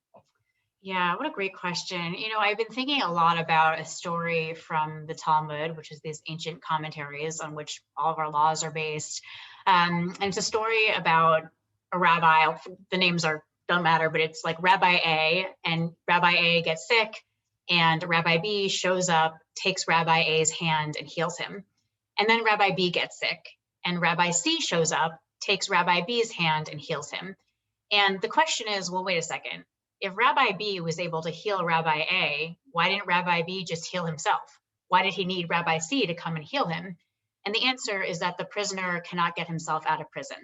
Yeah, what a great question. You know, I've been thinking a lot about a story from the Talmud, which is these ancient commentaries on which all of our laws are based. And it's a story about a rabbi. The names don't matter, but it's like Rabbi A, and Rabbi A gets sick, and Rabbi B shows up, takes Rabbi A's hand and heals him. And then Rabbi B gets sick, and Rabbi C shows up, takes Rabbi B's hand and heals him. And the question is, well, wait a second. If Rabbi B was able to heal Rabbi A, why didn't Rabbi B just heal himself? Why did he need Rabbi C to come and heal him? And the answer is that the prisoner cannot get himself out of prison.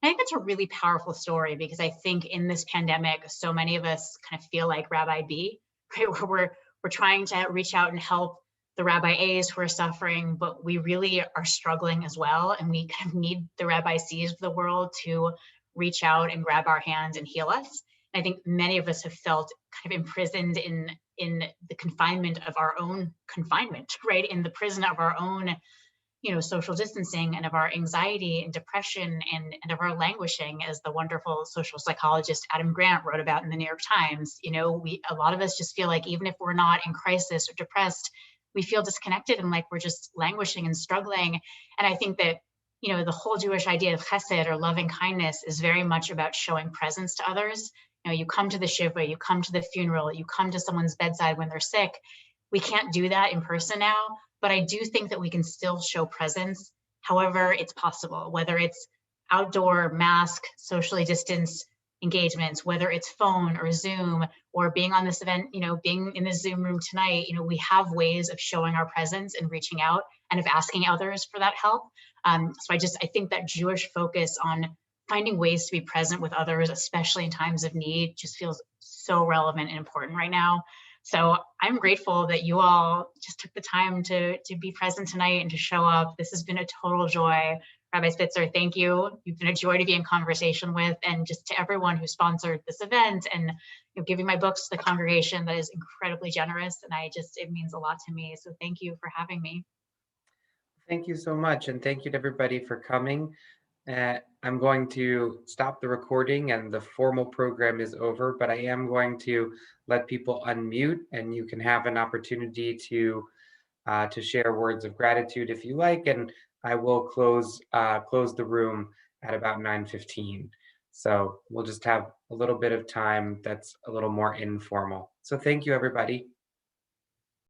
I think that's a really powerful story, because I think in this pandemic, so many of us kind of feel like Rabbi B, right? Where we're trying to reach out and help the Rabbi A's who are suffering, but we really are struggling as well. And we kind of need the Rabbi C's of the world to reach out and grab our hands and heal us. I think many of us have felt kind of imprisoned in the confinement of our own confinement, right? In the prison of our own, social distancing, and of our anxiety and depression and of our languishing, as the wonderful social psychologist Adam Grant wrote about in the New York Times. A lot of us just feel like even if we're not in crisis or depressed, we feel disconnected and like we're just languishing and struggling. And I think that, the whole Jewish idea of chesed, or loving kindness, is very much about showing presence to others. You come to the shiva, you come to the funeral, you come to someone's bedside when they're sick. We can't do that in person now, but I do think that we can still show presence however it's possible, whether it's outdoor, mask, socially distanced engagements, whether it's phone or Zoom, or being on this event, being in the Zoom room tonight. We have ways of showing our presence and reaching out and of asking others for that help. So I think that Jewish focus on finding ways to be present with others, especially in times of need, just feels so relevant and important right now. So I'm grateful that you all just took the time to be present tonight and to show up. This has been a total joy. Rabbi Spitzer, thank you. You've been a joy to be in conversation with, and just to everyone who sponsored this event and giving my books to the congregation. That is incredibly generous, and it means a lot to me. So thank you for having me. Thank you so much, and thank you to everybody for coming. I'm going to stop the recording, and the formal program is over, but I am going to let people unmute, and you can have an opportunity to to share words of gratitude if you like, and I will close the room at about 9:15. So we'll just have a little bit of time that's a little more informal. So thank you, everybody.